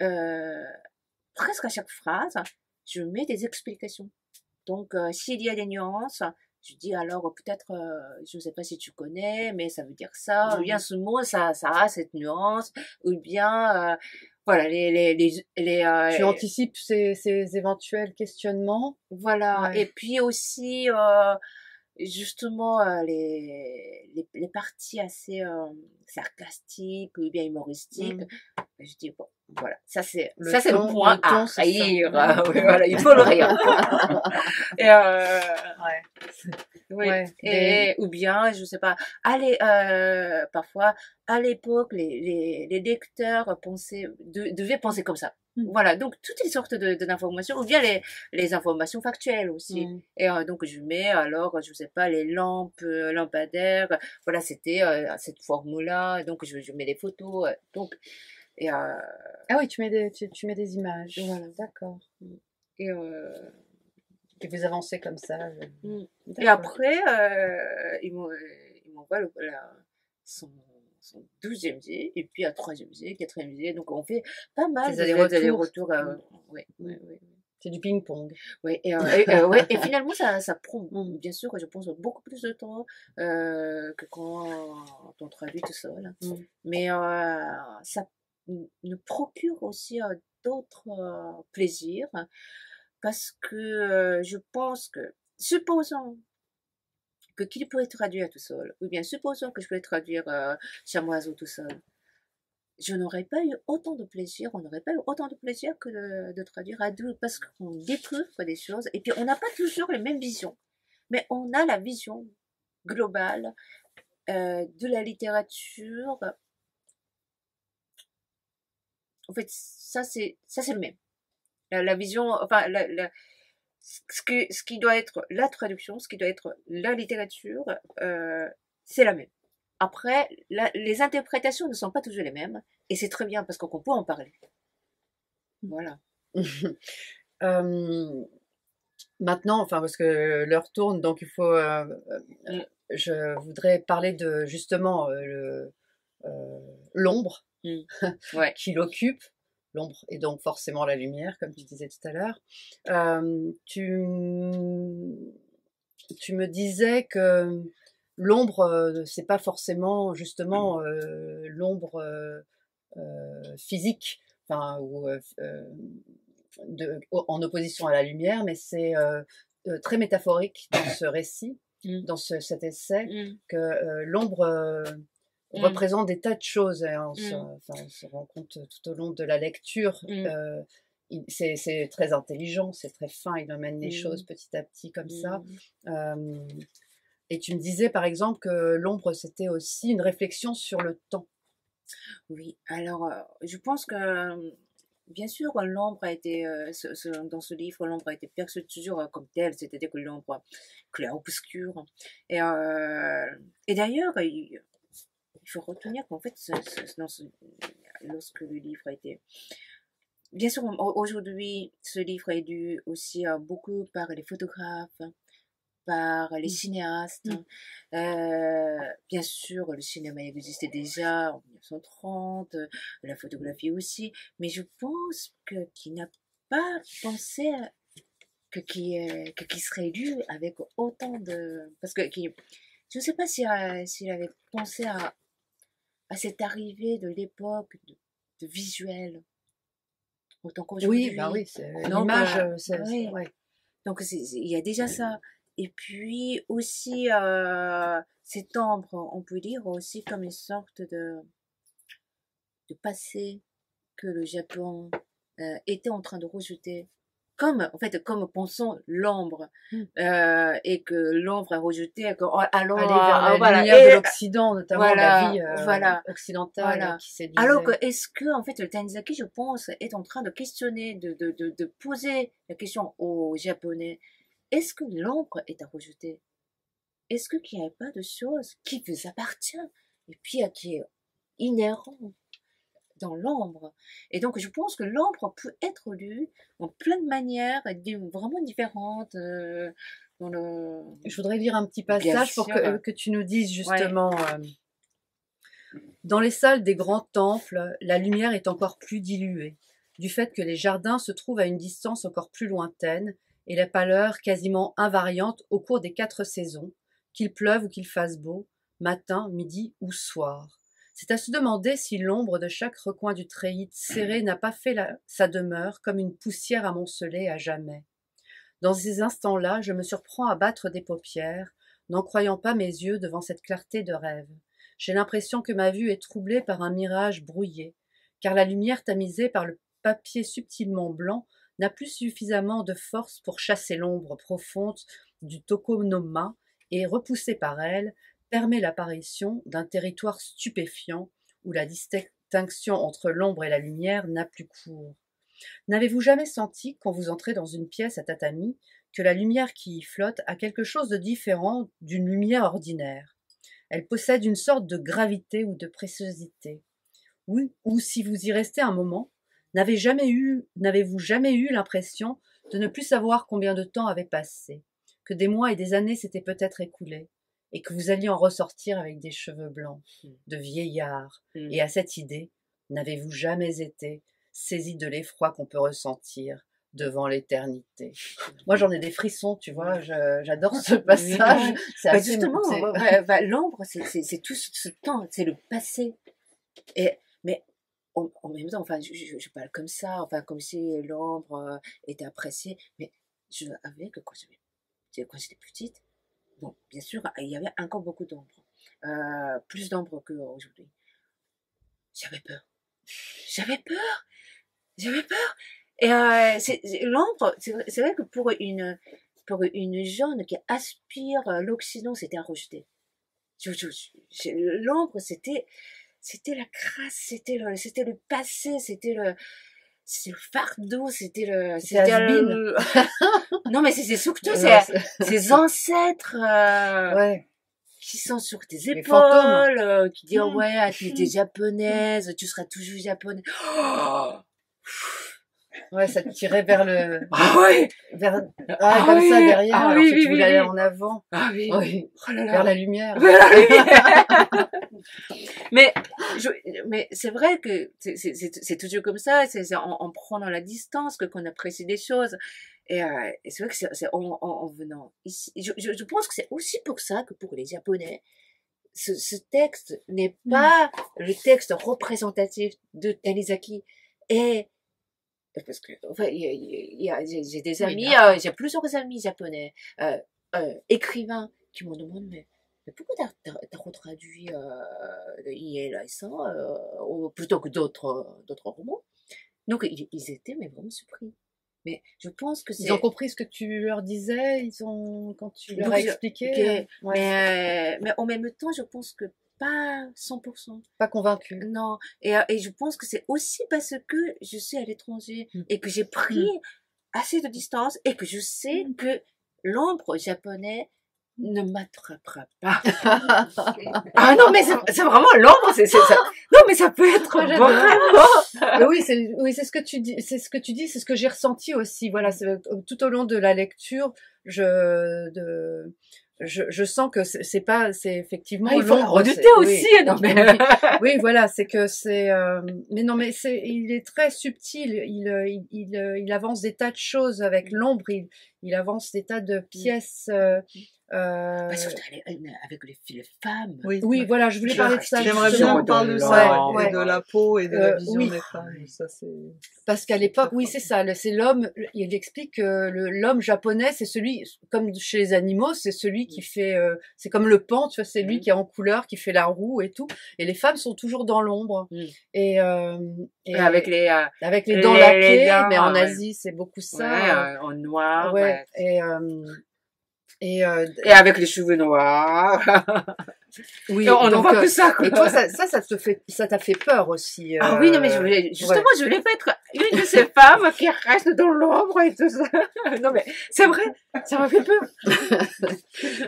presque à chaque phrase, je mets des explications. Donc, s'il y a des nuances, je dis alors peut-être, je ne sais pas si tu connais, mais ça veut dire ça, ou bien ce mot, ça a cette nuance, ou bien, voilà, tu anticipes ces éventuels questionnements. Voilà, et puis aussi, justement les parties assez sarcastiques ou bien humoristiques, je dis bon voilà, ça c'est le point à rire. Oui, voilà, il faut le rire. Et ou bien je sais pas, allez, parfois à l'époque les lecteurs devaient penser comme ça. Voilà, donc toutes les sortes d'informations, ou bien les informations factuelles aussi. Et donc je mets alors, je sais pas, les lampadaires, voilà, c'était cette formule-là, donc je mets les photos, donc ah oui, tu mets des images. Voilà, d'accord. Et vous avancez comme ça. Et après, il m'envoie son 12e jet, et puis à 3e jet, 4e jet, donc on fait pas mal d'allers-retours. C'est du ping-pong. Oui, et finalement, ça prend, bien sûr, je pense, beaucoup plus de temps que quand on traduit tout seul. Mais ça nous procure aussi d'autres plaisirs, parce que je pense que, supposons qu'il pourrait traduire tout seul, ou bien supposons que je pourrais traduire Chamoiseau tout seul, je n'aurais pas eu autant de plaisir, on n'aurait pas eu autant de plaisir que de traduire à deux, parce qu'on découvre des choses, et puis on n'a pas toujours les mêmes visions, mais on a la vision globale de la littérature. En fait, ça c'est le même. La vision, enfin, ce qui doit être la traduction, ce qui doit être la littérature, c'est la même. Après, les interprétations ne sont pas toujours les mêmes, et c'est très bien parce qu'on peut en parler. Voilà. Maintenant, enfin, parce que l'heure tourne, donc il faut. Je voudrais parler de justement l'ombre Ouais. qui l'occupe. L'ombre et donc forcément la lumière, comme tu disais tout à l'heure. Tu me disais que l'ombre, c'est pas forcément justement l'ombre physique, enfin, ou en opposition à la lumière, mais c'est très métaphorique dans ce récit, dans cet essai, que l'ombre représente des tas de choses. Et on se rend compte tout au long de la lecture. C'est très intelligent, c'est très fin, il emmène les choses petit à petit comme ça. Et tu me disais par exemple que l'ombre, c'était aussi une réflexion sur le temps. Oui, alors je pense que bien sûr l'ombre a été, dans ce livre, l'ombre a été perçue toujours comme telle, c'est-à-dire que l'ombre clair-obscur. Et d'ailleurs, il faut retenir qu'en fait, lorsque le livre a été... Bien sûr, aujourd'hui, ce livre est dû aussi beaucoup par les photographes, par les cinéastes. Bien sûr, le cinéma existait déjà en 1930, la photographie aussi, mais je pense qu'il n'a pas pensé qu'il serait lu avec autant de... Parce que je ne sais pas s'il avait pensé à cette arrivée de l'époque de visuel, autant qu'aujourd'hui. Oui, bah oui, l'image, oui. ouais. Donc il y a déjà ça. Et puis aussi, cette ombre, on peut dire aussi comme une sorte de passé que le Japon était en train de rejeter. En fait, comme pensons l'ombre, et que l'ombre a rejeté, allons aller vers la lumière de l'Occident, notamment la vie occidentale qui séduisait. Alors que est-ce que en fait le Tanizaki, je pense, est en train de questionner, de poser la question aux Japonais, est-ce que l'ombre est à rejeter? Est-ce qu'il n'y a pas de choses qui vous appartient et puis qui est inhérent dans l'ombre? Et donc je pense que l'ombre peut être lue en plein de manières, vraiment différentes. Je voudrais lire un petit passage pour que tu nous dises justement. Dans les salles des grands temples, la lumière est encore plus diluée, du fait que les jardins se trouvent à une distance encore plus lointaine et la pâleur quasiment invariante au cours des 4 saisons, qu'il pleuve ou qu'il fasse beau, matin, midi ou soir. C'est à se demander si l'ombre de chaque recoin du treillis serré n'a pas fait sa demeure comme une poussière amoncelée à jamais. Dans ces instants-là, je me surprends à battre des paupières, n'en croyant pas mes yeux devant cette clarté de rêve. J'ai l'impression que ma vue est troublée par un mirage brouillé, car la lumière tamisée par le papier subtilement blanc n'a plus suffisamment de force pour chasser l'ombre profonde du tokonoma et, repoussée par elle, permet l'apparition d'un territoire stupéfiant où la distinction entre l'ombre et la lumière n'a plus cours. N'avez-vous jamais senti, quand vous entrez dans une pièce à tatami, que la lumière qui y flotte a quelque chose de différent d'une lumière ordinaire? Elle possède une sorte de gravité ou de préciosité. Oui, ou si vous y restez un moment, n'avez-vous jamais eu l'impression de ne plus savoir combien de temps avait passé, que des mois et des années s'étaient peut-être écoulés, et que vous alliez en ressortir avec des cheveux blancs, de vieillard, et à cette idée, n'avez-vous jamais été saisi de l'effroi qu'on peut ressentir devant l'éternité? Moi, j'en ai des frissons, tu vois, j'adore ce passage. Justement, l'ombre, c'est tout ce temps, c'est le passé. Mais en même temps, enfin, je parle comme ça, enfin, comme si l'ombre était appréciée, mais je avais que quand j'étais petite, bon, bien sûr, il y avait encore beaucoup d'ombre, plus d'ombre qu'aujourd'hui. J'avais peur. Et l'ombre, c'est vrai que pour pour une jeune qui aspire l'Occident, c'était à rejeter. L'ombre, c'était la crasse, c'était le passé, c'était le fardeau, non, mais c'est surtout ses ancêtres, Ouais. qui sont sur tes Les fantômes. épaules, qui disent, ouais, tu es japonaise, tu seras toujours japonaise. Oh, Ouais, ça te tirait vers le, ah ouais, vers, ah comme ça oui, derrière, ah alors oui, que oui, tu voulais oui, aller oui. en avant. Ah oui, Oui, oh là là. vers la lumière. mais mais c'est vrai que c'est toujours comme ça, c'est en prenant la distance qu'on apprécie des choses. Et c'est vrai que c'est en venant ici. Je pense que c'est aussi pour ça que pour les Japonais, ce texte n'est pas le texte représentatif de Tanizaki. Et parce que enfin, j'ai des amis, j'ai plusieurs amis japonais, écrivains qui m'ont demandé mais pourquoi t'as retraduit Iel Aisan plutôt que d'autres romans? Donc ils étaient mais vraiment surpris. Mais je pense que Ils ont c'est compris ce que tu leur disais, quand tu leur donc, as expliqué. Ouais. mais en même temps je pense que pas 100%. Pas convaincu. Non, et je pense que c'est aussi parce que je suis à l'étranger et que j'ai pris assez de distance et que je sais que l'ombre japonais ne m'attrapera pas. Ah non, mais c'est vraiment l'ombre, c'est ça. Non, mais ça peut être vraiment. Mais oui, c'est ce que tu dis, c'est ce que j'ai ressenti aussi. Voilà, tout au long de la lecture, je sens que c'est effectivement Il faut la l'ombre. redouter aussi, oui, non mais. oui, voilà, c'est que mais non, mais il est très subtil. Il avance des tas de choses avec l'ombre. Il avance des tas de pièces. Surtout avec les femmes. Oui, voilà, je voulais parler de ça. J'aimerais justement. bien parler de Ouais, ça, ouais. et de la peau et de la vision oui. des femmes. Ça, c'est... Parce qu'à l'époque, oui, c'est ça. C'est l'homme. Il explique que l'homme japonais, c'est celui, comme chez les animaux, c'est celui qui fait. C'est comme le pan, tu vois, c'est lui qui est en couleur, qui fait la roue et tout. Et les femmes sont toujours dans l'ombre. Et avec les dents laquées, dents, mais en ouais. Asie, c'est beaucoup ça. en noir. Ouais. Et avec les cheveux noirs. Oui, on n'en voit que ça, quoi. Et toi, ça t'a fait peur aussi. Ah oui, non, mais je voulais pas être une de ces femmes qui restent dans l'ombre et tout ça. Non, mais c'est vrai, ça m'a fait peur.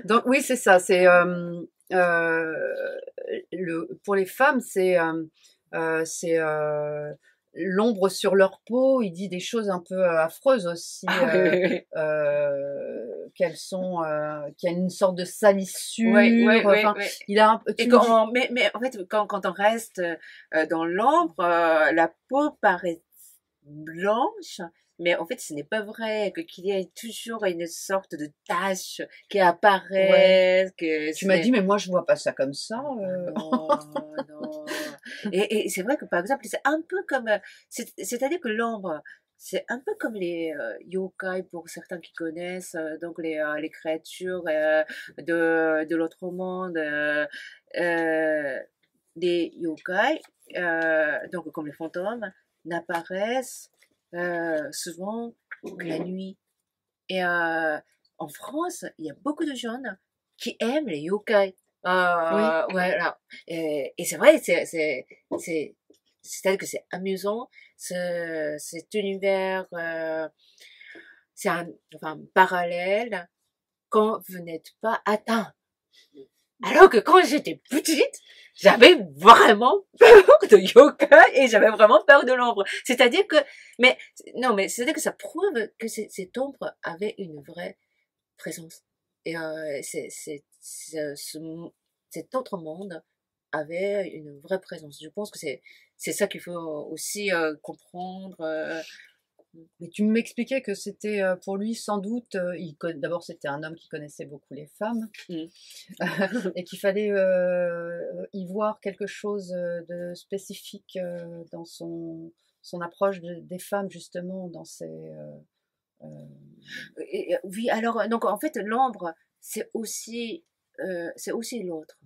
Donc oui, c'est ça. C'est pour les femmes, c'est l'ombre sur leur peau. Il dit des choses un peu affreuses aussi. Qu'elles sont, qu'il y a une sorte de salissure. Il a un peu. Mais en fait, quand on reste dans l'ombre, la peau paraît blanche. Mais en fait, ce n'est pas vrai qu'il y a toujours une sorte de tache qui apparaît. Tu m'as dit, mais moi, je vois pas ça comme ça. Non, non. Et c'est vrai que, par exemple, c'est un peu comme... C'est-à-dire que l'ombre, c'est un peu comme les yokai, pour certains qui connaissent, donc les créatures de l'autre monde. Les yokai, donc comme les fantômes, n'apparaissent souvent que la nuit. Et en France, il y a beaucoup de jeunes qui aiment les yokai. Voilà. Et c'est vrai, c'est-à-dire que c'est amusant, cet univers, c'est enfin, parallèle quand vous n'êtes pas atteint. Alors que quand j'étais petite, j'avais vraiment peur de yoga et j'avais vraiment peur de l'ombre. C'est-à-dire que, c'est-à-dire que ça prouve que cette ombre avait une vraie présence. Et cet autre monde avait une vraie présence. Je pense que c'est ça qu'il faut aussi comprendre. Mais tu m'expliquais que c'était pour lui sans doute, d'abord c'était un homme qui connaissait beaucoup les femmes et qu'il fallait y voir quelque chose de spécifique dans son approche des femmes justement dans ses... Oui, alors donc en fait l'ombre c'est aussi l'autre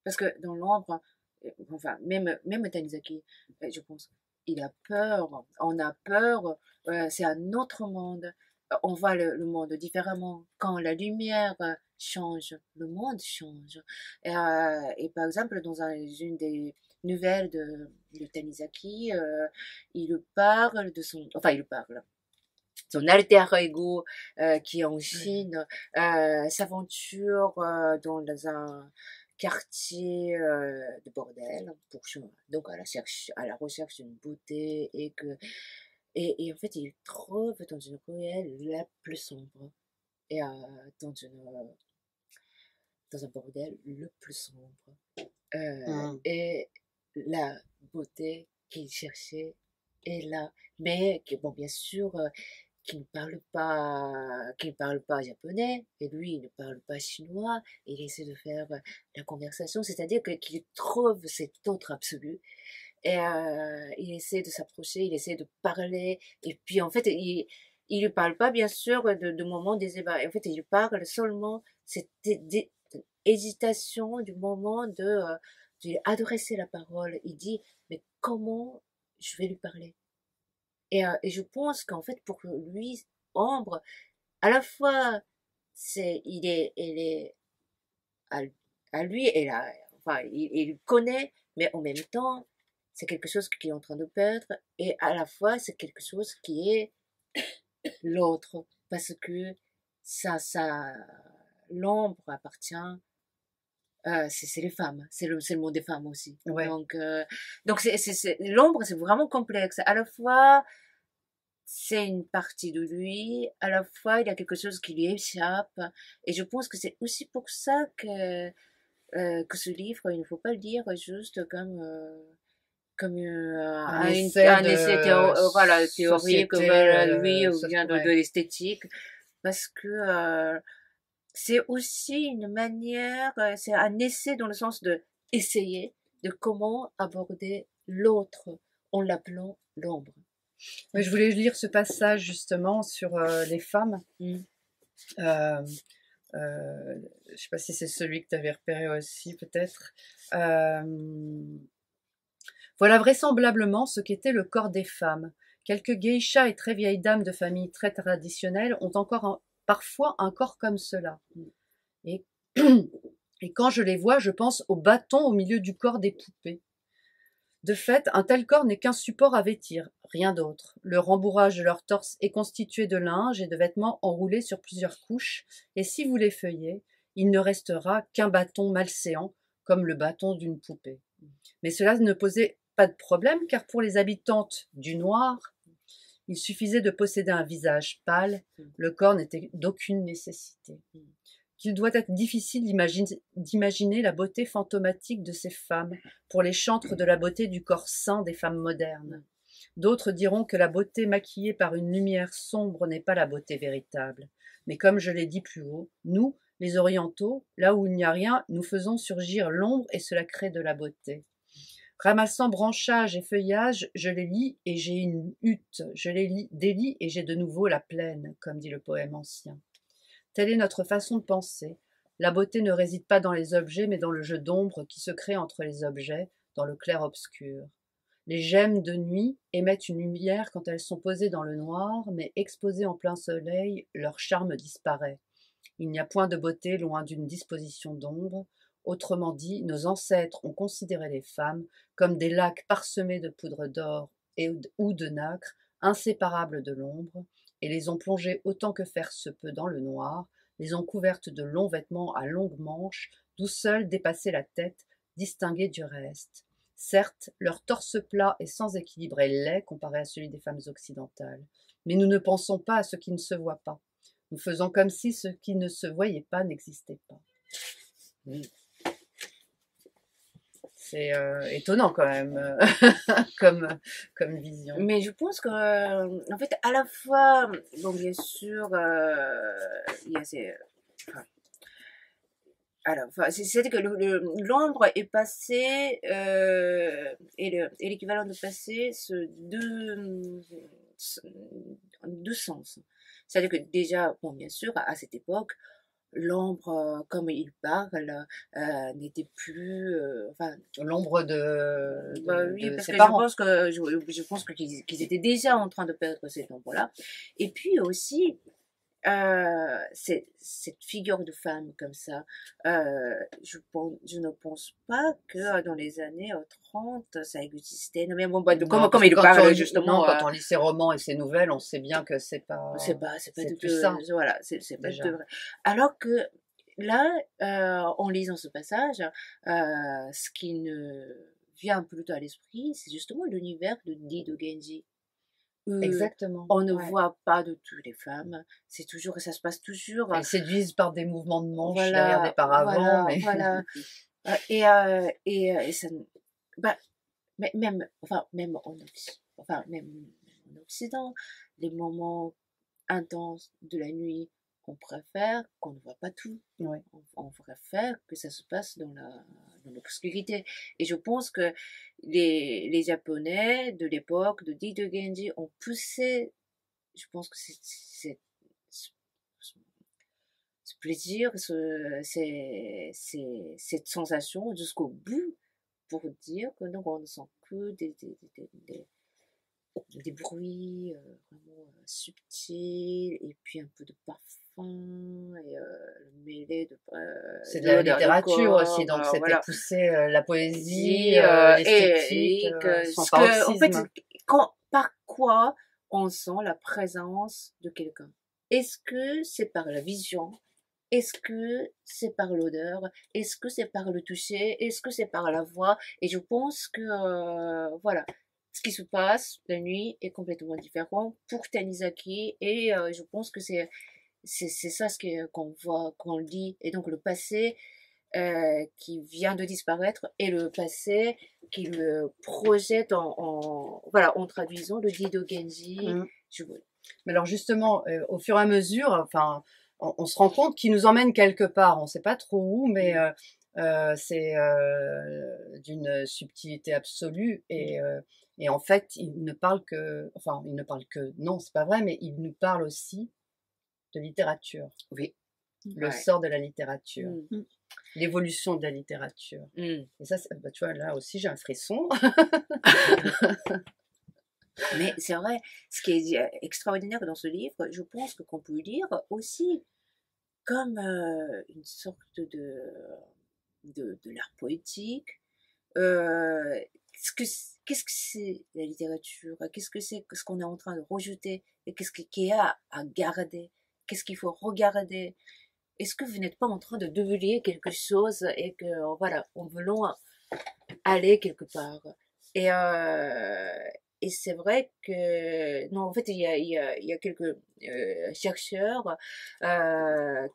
parce que dans l'ombre, enfin même Tanizaki, je pense, il a peur, on a peur, c'est un autre monde. on voit le monde différemment. Quand la lumière change, le monde change. Et par exemple, dans une des nouvelles de Tanizaki, il parle de son... Enfin, il parle. Son alter ego qui est en Chine s'aventure dans un quartier de bordel donc à la recherche d'une beauté et en fait il trouve dans une ruelle la plus sombre et dans dans un bordel le plus sombre et la beauté qu'il cherchait est là mais que, bon bien sûr qui ne parle pas japonais, et lui, il ne parle pas chinois, et il essaie de faire la conversation, c'est-à-dire qu'il trouve cet autre absolu, et il essaie de s'approcher, il essaie de parler, et puis en fait, il ne parle pas bien sûr de moment des ébats, en fait, il parle seulement cette hésitation du moment de adresser la parole. Il dit, mais comment je vais lui parler? Et je pense qu'en fait, pour lui, Ambre, à la fois, elle est à, à lui, enfin, il connaît, mais en même temps, c'est quelque chose qui est en train de perdre, et à la fois, c'est quelque chose qui est l'autre, parce que l'ombre appartient, c'est les femmes, c'est le monde des femmes aussi. Ouais. Donc l'ombre, c'est vraiment complexe. À la fois, c'est une partie de lui, à la fois il y a quelque chose qui lui échappe, et je pense que c'est aussi pour ça que ce livre, il ne faut pas le dire juste comme Un essai voilà, théorique, voilà, lui, ou bien ouais. de l'esthétique, parce que c'est aussi une manière, c'est un essai dans le sens de essayer de comment aborder l'autre en l'appelant l'ombre. Oui, je voulais lire ce passage justement sur les femmes. Je ne sais pas si c'est celui que tu avais repéré aussi, peut-être. Voilà vraisemblablement ce qu'était le corps des femmes. Quelques geishas et très vieilles dames de famille très traditionnelles ont encore parfois un corps comme cela. Et, et quand je les vois, je pense au bâton au milieu du corps des poupées. De fait, un tel corps n'est qu'un support à vêtir, rien d'autre. Le rembourrage de leur torse est constitué de linge et de vêtements enroulés sur plusieurs couches, et si vous les feuillez, il ne restera qu'un bâton malséant, comme le bâton d'une poupée. Mais cela ne posait pas de problème, car pour les habitantes du noir, il suffisait de posséder un visage pâle, le corps n'était d'aucune nécessité. Qu'il doit être difficile d'imaginer la beauté fantomatique de ces femmes pour les chantres de la beauté du corps sain des femmes modernes. D'autres diront que la beauté maquillée par une lumière sombre n'est pas la beauté véritable. Mais comme je l'ai dit plus haut, nous, les orientaux, là où il n'y a rien, nous faisons surgir l'ombre et cela crée de la beauté. Ramassant branchages et feuillages, je les lis et j'ai une hutte, je les délie et j'ai de nouveau la plaine, comme dit le poème ancien. Telle est notre façon de penser. La beauté ne réside pas dans les objets, mais dans le jeu d'ombre qui se crée entre les objets, dans le clair-obscur. Les gemmes de nuit émettent une lumière quand elles sont posées dans le noir, mais exposées en plein soleil, leur charme disparaît. Il n'y a point de beauté loin d'une disposition d'ombre. Autrement dit, nos ancêtres ont considéré les femmes comme des lacs parsemés de poudre d'or ou de nacre, inséparables de l'ombre, et les ont plongées autant que faire se peut dans le noir, les ont couvertes de longs vêtements à longues manches, d'où seul dépassait la tête, distinguée du reste. Certes, leur torse plat et sans équilibre est laid comparé à celui des femmes occidentales, mais nous ne pensons pas à ce qui ne se voit pas. Nous faisons comme si ce qui ne se voyait pas n'existait pas. C'est étonnant quand même comme vision. Mais je pense que, en fait, à la fois, bon, bien sûr, il y a ces... alors, c'est-à-dire que l'ombre est passé, et l'équivalent de passé, deux sens. C'est-à-dire que déjà, bon, bien sûr, à cette époque, l'ombre, comme il parle, n'était plus, enfin, l'ombre de oui, de parce ses que parents. je pense que qu'ils étaient déjà en train de perdre cette ombre-là. Et puis aussi, cette figure de femme comme ça, je ne pense pas que dans les années 30, ça existait. Non, mais bon, bah, Non, comme parce il que parle justement, quand on lit ses romans et ses nouvelles, on sait bien que c'est pas c'est pas c'est du plus tout, ça voilà, c'est pas du déjà. tout vrai. Alors que là, en lisant ce passage, ce qui ne vient plutôt à l'esprit, c'est justement l'univers de Dido Genji. Exactement. On ne Ouais. voit pas de toutes les femmes, c'est toujours, ça se passe toujours, Elles séduisent par des mouvements de manches derrière des voilà, paravents, mais voilà. Et ça, bah, même, enfin, même en Occident, les moments intenses de la nuit, on préfère qu'on ne voit pas tout. ouais. On préfère que ça se passe dans l'obscurité. Et je pense que les Japonais de l'époque, de Dido Genji, ont poussé, je pense que ce- ce plaisir, cette sensation jusqu'au bout pour dire que donc on ne sent que des bruits vraiment subtils et puis un peu de parfum et mêlé C'est de de la l'odeur du littérature aussi, corps, donc c'était voilà. pousser la poésie, l'esthétique, Et que sans ce que, en fait, paroxysme. par quoi on sent la présence de quelqu'un? Est-ce que c'est par la vision? Est-ce que c'est par l'odeur? Est-ce que c'est par le toucher? Est-ce que c'est par la voix? Et je pense que, voilà, ce qui se passe la nuit est complètement différent pour Tanizaki et je pense que c'est ça qu'on voit, qu'on lit. Et donc le passé qui vient de disparaître et le passé qui le projette voilà, en traduisant le Dido Genji. Mm. Je, Mais alors justement, au fur et à mesure, enfin, on se rend compte qu'il nous emmène quelque part. On ne sait pas trop où, mais c'est d'une subtilité absolue. Et en fait, il ne parle que, enfin, il ne parle que, non, c'est pas vrai, mais il nous parle aussi de littérature. oui. Le Ouais. sort de la littérature, Mm. l'évolution de la littérature. Mm. Et ça, bah, tu vois, là aussi, j'ai un frisson. Mais c'est vrai, ce qui est extraordinaire dans ce livre, je pense que qu'on peut lire aussi comme une sorte de l'art poétique. Qu'est-ce que c'est la littérature? Qu'est-ce que c'est ce qu'on est en train de rejeter? Et qu'est-ce qu'il y a à garder? Qu'est-ce qu'il faut regarder? Est-ce que vous n'êtes pas en train de devenir quelque chose et que, voilà, en voulant aller quelque part? Et, et c'est vrai que, non, en fait, il y a quelques chercheurs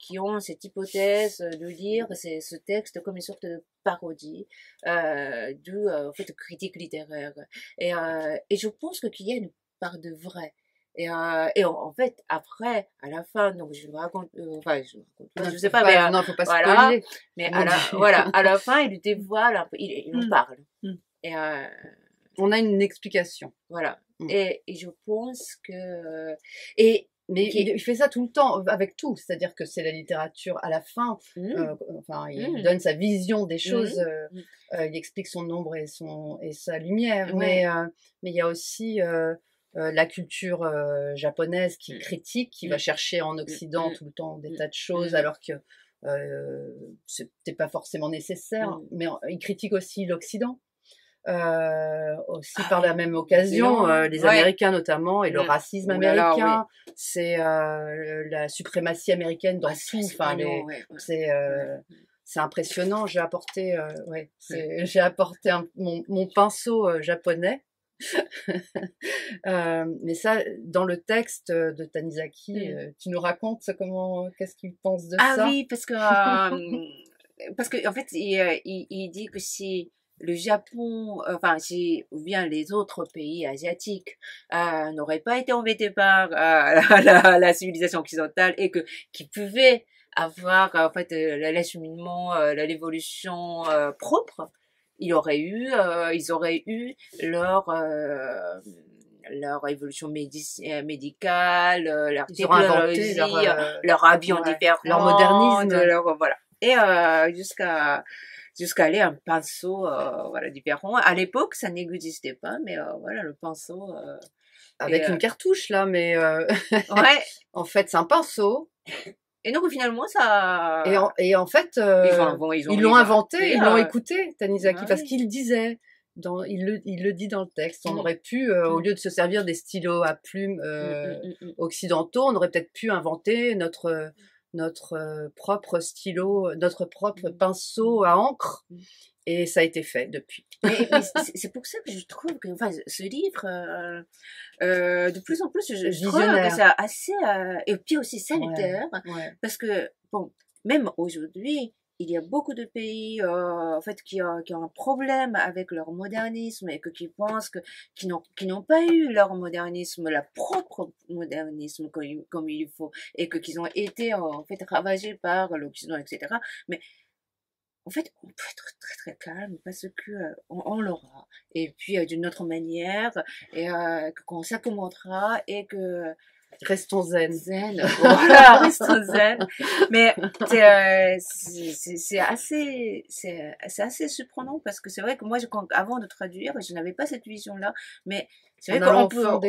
qui ont cette hypothèse de lire ce texte comme une sorte de parodie en fait, critique littéraire. Et je pense qu'il y a une part de vrai. Et en fait, après, à la fin, donc je me raconte, enfin, je sais pas, mais Non, faut pas voilà, spoiler. mais Comme on dit. voilà, à la fin, il dévoile un peu, il en Mm. parle. Mm. Et On a une explication. voilà. Mm. Et je pense que et Mais qui- il fait ça tout le temps, avec tout. C'est-à-dire que c'est la littérature à la fin. Mm. Enfin, il Mm. donne sa vision des choses. Mm. Il explique son ombre et sa lumière. Ouais. Mais il y a aussi la culture japonaise qui Mm. critique, qui va Mm. chercher en Occident Mm. tout le temps des Mm. tas de choses, Mm. alors que c'était pas forcément nécessaire. Mm. Mais il critique aussi l'Occident. Aussi Ah par oui, la même occasion, les ouais. Américains notamment et le Mm. racisme Oh là là, américain, c'est la suprématie américaine dans Ah, tout. Enfin, non, ouais, ouais. c'est impressionnant. J'ai apporté mon pinceau japonais. Mais ça, dans le texte de Tanizaki, tu nous racontes qu'est-ce qu'il pense de Ah ça? oui, parce que en fait, il dit que si le Japon, enfin, si, ou bien les autres pays asiatiques n'auraient pas été embêtés par la civilisation occidentale et qu'ils pouvaient avoir en fait l'acheminement, l'évolution propre, ils auraient eu leur évolution médicale, leur Ils auraient inventé technologie, leur avion ouais, différent, leur modernisme. voilà. Et jusqu'à aller à un pinceau voilà différent. À l'époque, ça n'existait pas, mais voilà le pinceau avec une cartouche là, mais Ouais. en fait c'est un pinceau. Et donc finalement ça. Et en fait, ils l'ont inventé, ils l'ont écouté, Tanizaki, parce qu'il disait, il le dit dans le texte, on aurait pu, au lieu de se servir des stylos à plumes occidentaux, on aurait peut-être pu inventer notre propre stylo, notre propre pinceau à encre, et ça a été fait depuis. Mais c'est pour ça que je trouve que, enfin, ce livre, de plus en plus, je trouve que c'est assez, et puis aussi salutaire, parce que, bon, même aujourd'hui, il y a beaucoup de pays, en fait, qui ont un problème avec leur modernisme et qui pensent qui n'ont pas eu leur modernisme, leur propre modernisme comme il faut, et qu'ils ont été, en fait, ravagés par l'Occident, etc. Mais, en fait, on peut être très très calme parce que on l'aura. Et puis d'une autre manière, et qu'on s'accommodera et que restons zen. Voilà, restons zen. Mais c'est assez surprenant parce que c'est vrai que moi, avant de traduire, je n'avais pas cette vision-là. Mais c'est vrai qu'on peut, on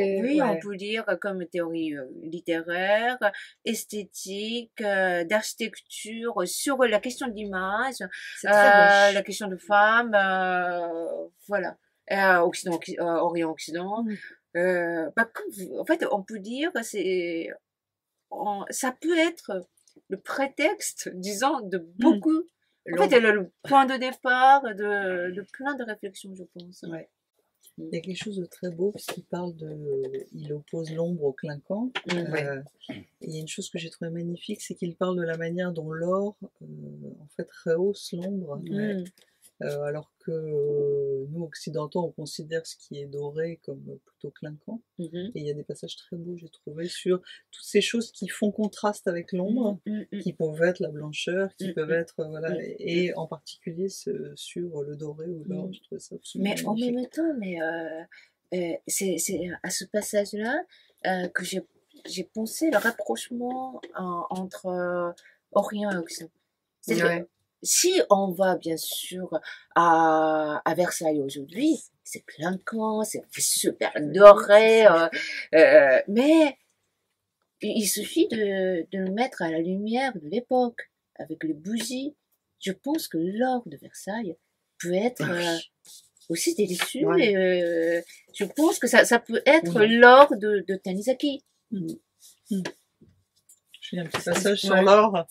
peut dire comme théorie littéraire, esthétique, d'architecture, sur la question de l'image, la question de femme, voilà, Orient-Occident. En fait, on peut dire ça peut être le prétexte, disons, de beaucoup. En fait, le point de départ de plein de réflexions, je pense. Ouais. Il y a quelque chose de très beau puisqu'il il oppose l'ombre au clinquant. Et il y a une chose que j'ai trouvée magnifique, c'est qu'il parle de la manière dont l'or, en fait, rehausse l'ombre. Alors que nous, occidentaux, on considère ce qui est doré comme plutôt clinquant. Et il y a des passages très beaux, j'ai trouvé, sur toutes ces choses qui font contraste avec l'ombre, qui peuvent être la blancheur, qui peuvent être, voilà, et en particulier sur le doré ou l'or, je trouvais ça absolument magnifique. En même temps, c'est à ce passage-là que j'ai pensé le rapprochement entre Orient et Occident. C'est-à-dire si on va bien sûr à Versailles aujourd'hui, c'est clinquant, c'est super doré, mais il suffit de le mettre à la lumière de l'époque, avec les bougies. Je pense que l'or de Versailles peut être aussi délicieux, et je pense que ça peut être l'or de Tanizaki. Je fais un petit passage sur l'or.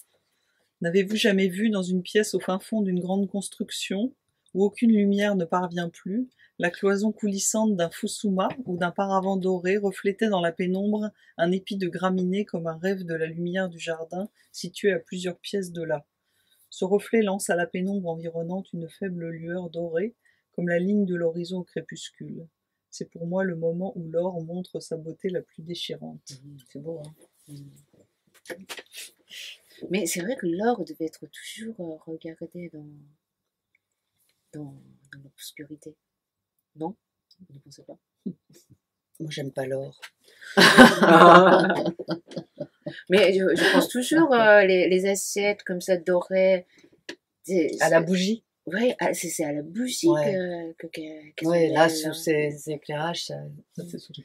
N'avez-vous jamais vu dans une pièce au fin fond d'une grande construction, où aucune lumière ne parvient plus, la cloison coulissante d'un fusuma ou d'un paravent doré reflétait dans la pénombre un épi de graminées comme un rêve de la lumière du jardin situé à plusieurs pièces de là. Ce reflet lance à la pénombre environnante une faible lueur dorée, comme la ligne de l'horizon au crépuscule. C'est pour moi le moment où l'or montre sa beauté la plus déchirante. C'est beau, hein. Mais c'est vrai que l'or devait être toujours regardé dans l'obscurité. Non? Vous ne pensez pas? Moi, j'aime pas l'or. Mais je pense toujours les assiettes comme ça dorées. À la bougie. Oui, c'est à la bougie que ouais, là, sous ces éclairages, ça c'est sourire.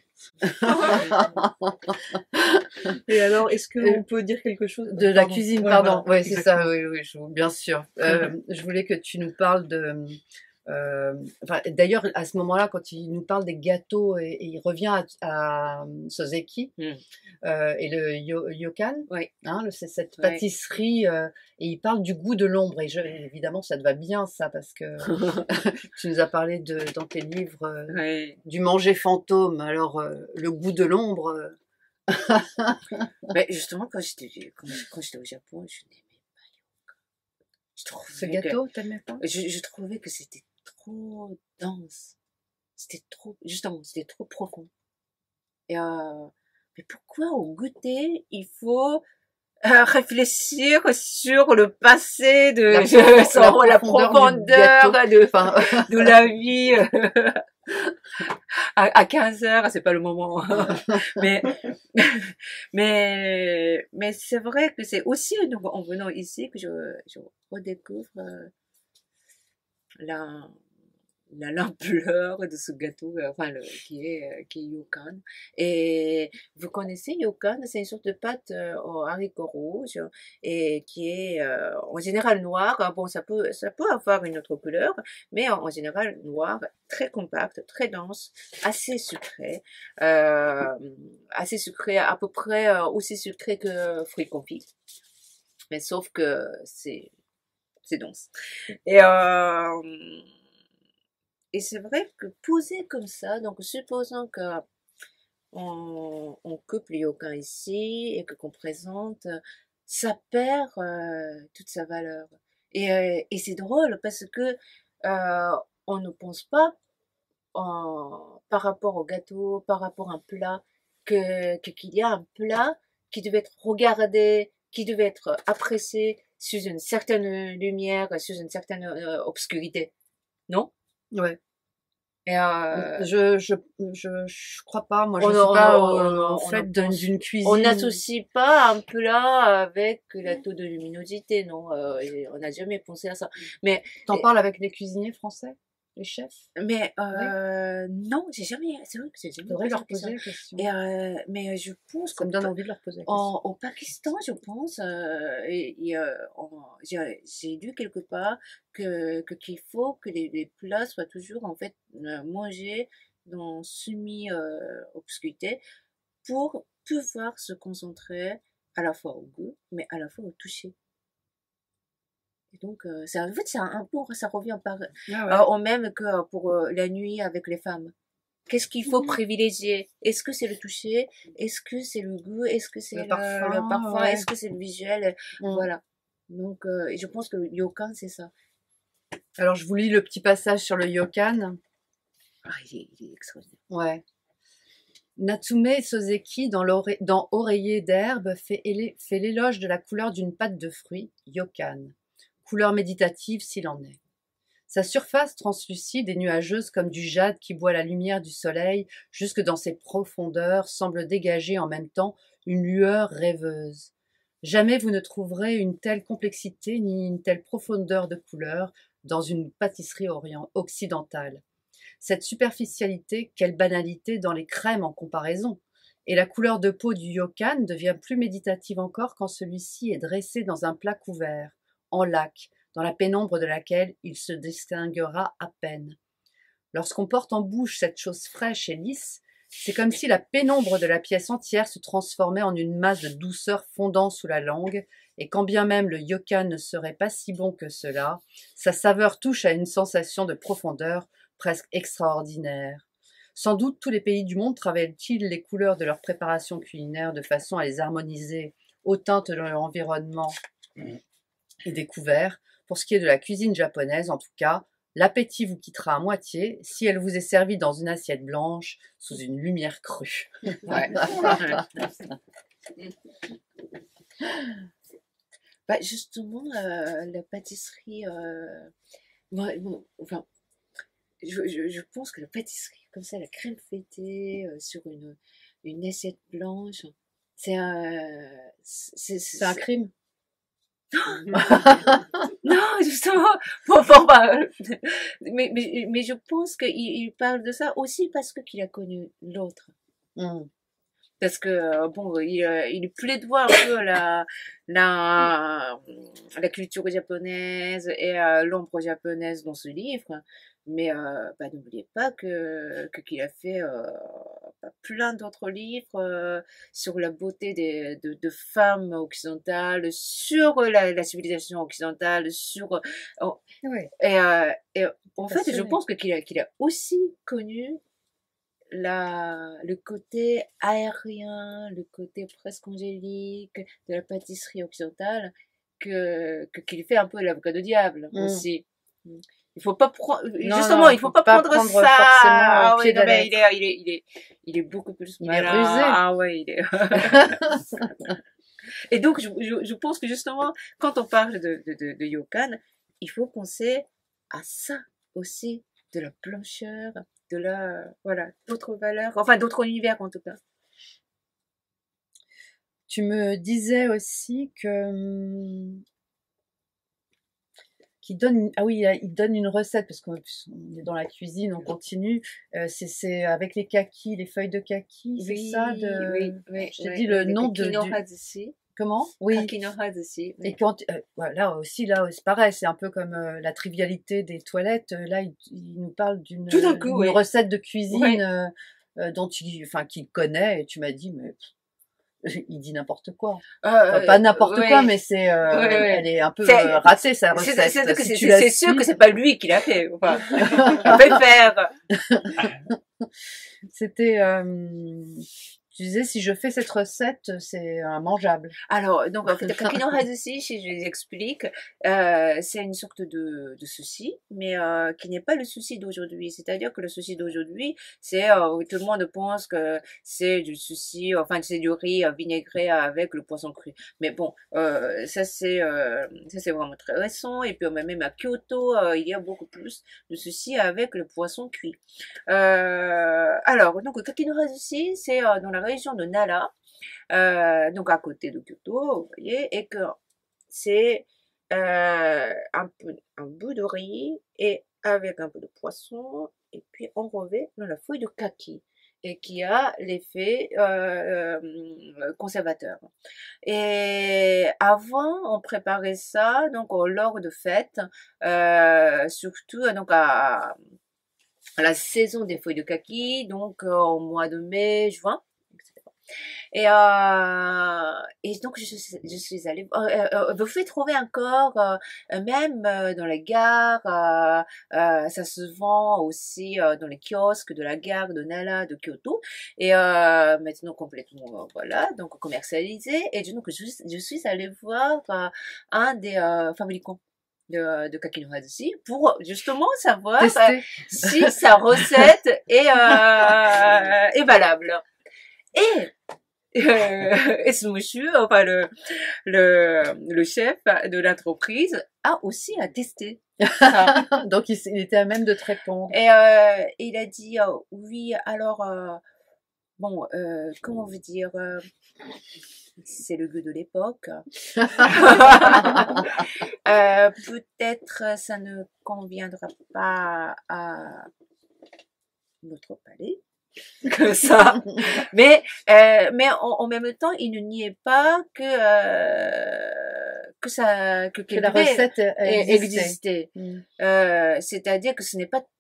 Et alors, est-ce qu'on peut dire quelque chose de la cuisine, pardon. Oui, c'est ça, oui, bien sûr. Je voulais que tu nous parles de... d'ailleurs, à ce moment-là, quand il nous parle des gâteaux, et il revient à Soseki et le Yokan, hein, c'est cette pâtisserie, et il parle du goût de l'ombre. Et évidemment, ça te va bien, ça, parce que tu nous as parlé dans tes livres du manger fantôme. Alors, le goût de l'ombre. Mais justement, quand j'étais au Japon, je n'aimais pas ce gâteau, t'aimais pas? Je trouvais que c'était trop dense. C'était trop profond. Et mais pourquoi au goûter, il faut réfléchir sur le passé de la profondeur de la vie à 15h, c'est pas le moment. mais c'est vrai que c'est aussi en venant ici que je redécouvre l'ampleur de ce gâteau, enfin, qui est yokan. Et vous connaissez yokan, c'est une sorte de pâte aux haricots rouges et qui est en général noire. Ah bon, ça peut avoir une autre couleur, mais en général noire, très compacte, très dense, assez sucrée, à peu près aussi sucré que fruits confits. Mais sauf que c'est dense. Et, euh, et c'est vrai que posé comme ça, donc supposons que on coupe le yokan ici et que qu'on présente, ça perd toute sa valeur. Et c'est drôle parce que on ne pense pas par rapport au gâteau, par rapport à un plat, qu'il y a un plat qui devait être regardé, qui devait être apprécié sous une certaine lumière, sous une certaine obscurité. Non? Ouais. Et Je crois pas, moi, je on, suis on, pas on, au fait d'une cuisine. on n'associe pas un plat avec la taux de luminosité, non? On n'a jamais pensé à ça. Mais T'en parles avec les cuisiniers français, les chefs? non, c'est vrai que j'ai jamais Faudrait posé leur la question. poser la question. Mais je pense Ça me donne envie de leur poser la question. au Pakistan, je pense, j'ai lu quelque part qu'il faut que les plats soient toujours en fait mangés dans semi-obscurité pour pouvoir se concentrer à la fois au goût, mais à la fois au toucher. Et donc, en fait, ça revient au même que pour la nuit avec les femmes. Qu'est-ce qu'il faut privilégier? Est-ce que c'est le toucher? Est-ce que c'est le goût? Est-ce que c'est le parfum? ouais. Est-ce que c'est le visuel? Voilà. Donc, je pense que le yokan, c'est ça. Alors, je vous lis le petit passage sur le yokan. Ah, il est extraordinaire. Ouais. Natsume Soseki, dans Oreiller d'herbe, fait l'éloge de la couleur d'une pâte de fruits, yokan. Couleur méditative s'il en est. Sa surface translucide et nuageuse comme du jade qui boit la lumière du soleil jusque dans ses profondeurs semble dégager en même temps une lueur rêveuse. Jamais vous ne trouverez une telle complexité ni une telle profondeur de couleur dans une pâtisserie occidentale. Cette superficialité, quelle banalité dans les crèmes en comparaison. Et la couleur de peau du yokan devient plus méditative encore quand celui-ci est dressé dans un plat couvert, en laque, dans la pénombre de laquelle il se distinguera à peine. Lorsqu'on porte en bouche cette chose fraîche et lisse, c'est comme si la pénombre de la pièce entière se transformait en une masse de douceur fondant sous la langue, et quand bien même le yokan ne serait pas si bon que cela, sa saveur touche à une sensation de profondeur presque extraordinaire. Sans doute tous les pays du monde travaillent-ils les couleurs de leur préparation culinaire de façon à les harmoniser aux teintes de leur environnement et découvert. Pour ce qui est de la cuisine japonaise, en tout cas, l'appétit vous quittera à moitié si elle vous est servie dans une assiette blanche sous une lumière crue. Ouais. Bah, justement, la pâtisserie, enfin, je pense que la pâtisserie, comme ça, la crème fouettée sur une assiette blanche, c'est un crime. Non, justement, mais je pense qu'il parle de ça aussi parce qu'il a connu l'autre. Parce que, bon, il plaidoie un peu la culture japonaise et l'ombre japonaise dans ce livre. Mais n'oubliez pas qu'il a fait plein d'autres livres sur la beauté de femmes occidentales, sur la civilisation occidentale, sur et en fait, je pense qu'il a aussi connu le côté aérien, le côté presque angélique de la pâtisserie occidentale qu'il fait un peu l'avocat du diable aussi. Il faut pas justement, il faut pas prendre ça forcément au pied de la lettre. Il est beaucoup plus il est rusé. Ah ouais, il est Et donc je pense que justement quand on parle de yokan, il faut penser à ça aussi, de la blancheur, de d'autres valeurs, enfin d'autres univers en tout cas. Tu me disais aussi qu'il qui donne, ah oui, il donne une recette parce qu'on est dans la cuisine, on continue. C'est avec les kakis, les feuilles de kaki, c'est ça de. Oui, Je te dis le nom de. Comment? Oui. Kakinohazushi. Et quand, voilà aussi, là, c'est pareil, c'est un peu comme la trivialité des toilettes. Là, il nous parle d'une recette de cuisine dont qu'il connaît, et tu m'as dit, mais il dit n'importe quoi. Enfin, pas n'importe quoi, mais c'est, elle est un peu ratée, sa recette. C'est sûr que c'est pas lui qui l'a fait. Enfin, on peut faire. C'était, tu disais, si je fais cette recette, c'est mangeable. Alors, donc, en fait, Kakinohazushi, si je les explique, c'est une sorte de sushi, mais qui n'est pas le sushi d'aujourd'hui. C'est-à-dire que le sushi d'aujourd'hui, c'est tout le monde pense que c'est du sushi, enfin, c'est du riz vinaigré avec le poisson cru. Mais bon, ça c'est vraiment très récent. Et puis même à Kyoto, il y a beaucoup plus de sushi avec le poisson cuit. Alors, donc, Kakinohazushi, c'est dans la région de Nara, donc à côté de Kyoto, vous voyez, et que c'est un bout de riz et avec un peu de poisson, et puis on revêt dans la feuille de kaki, et qui a l'effet conservateur. Et avant, on préparait ça donc lors de fêtes, surtout donc à la saison des feuilles de kaki, donc au mois de mai, juin, etc. Et donc je suis allée. Vous pouvez trouver encore, même dans les gares, ça se vend aussi dans les kiosques de la gare de Nara, de Kyoto. Et maintenant complètement, voilà, donc commercialisé. Et donc je suis allée voir un des fabricants de Kakinohazushi pour justement savoir si sa recette est valable. Et ce monsieur, enfin le chef de l'entreprise a aussi testé ça. Donc il était à même de te répondre. Et il a dit oui, alors bon, comment vous dire, c'est le goût de l'époque. Peut-être ça ne conviendra pas à notre palais. Que ça. Mais en même temps, il ne niait pas que la recette existait. C'est-à-dire que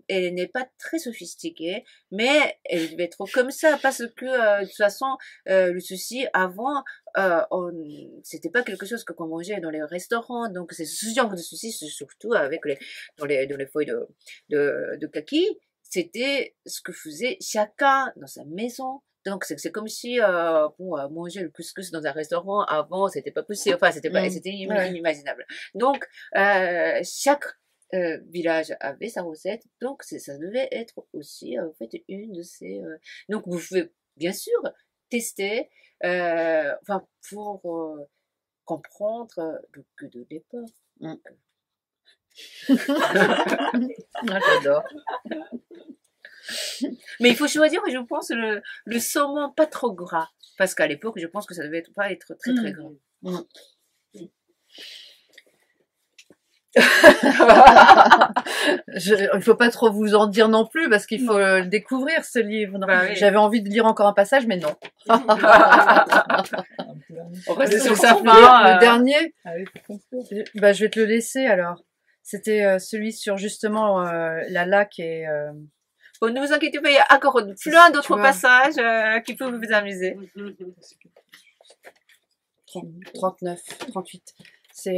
elle n'est pas très sophistiquée, mais elle devait être comme ça parce que de toute façon, le sushi avant, c'était pas quelque chose qu'on mangeait dans les restaurants. Donc c'est ce genre de sushi, surtout avec dans les feuilles de kaki. C'était ce que faisait chacun dans sa maison. Donc c'est comme si manger le couscous dans un restaurant avant, c'était pas possible. Enfin, c'était inimaginable. Donc chaque village avait sa recette. Donc ça devait être aussi en fait une de ces. Donc vous pouvez bien sûr tester, enfin pour comprendre le goût de l'époque. J'adore. Mais il faut choisir, je pense, le saumon pas trop gras. Parce qu'à l'époque, je pense que ça devait pas être très très gras. Il faut pas trop vous en dire non plus parce qu'il faut le découvrir ce livre. Bah, oui. J'avais envie de lire encore un passage, mais non. On reste sur sa fin. Le dernier, bah, je vais te le laisser alors. C'était celui sur justement la laque et. Bon, ne vous inquiétez pas, il y a encore plein d'autres passages qui peuvent vous amuser. 39, 38. Tu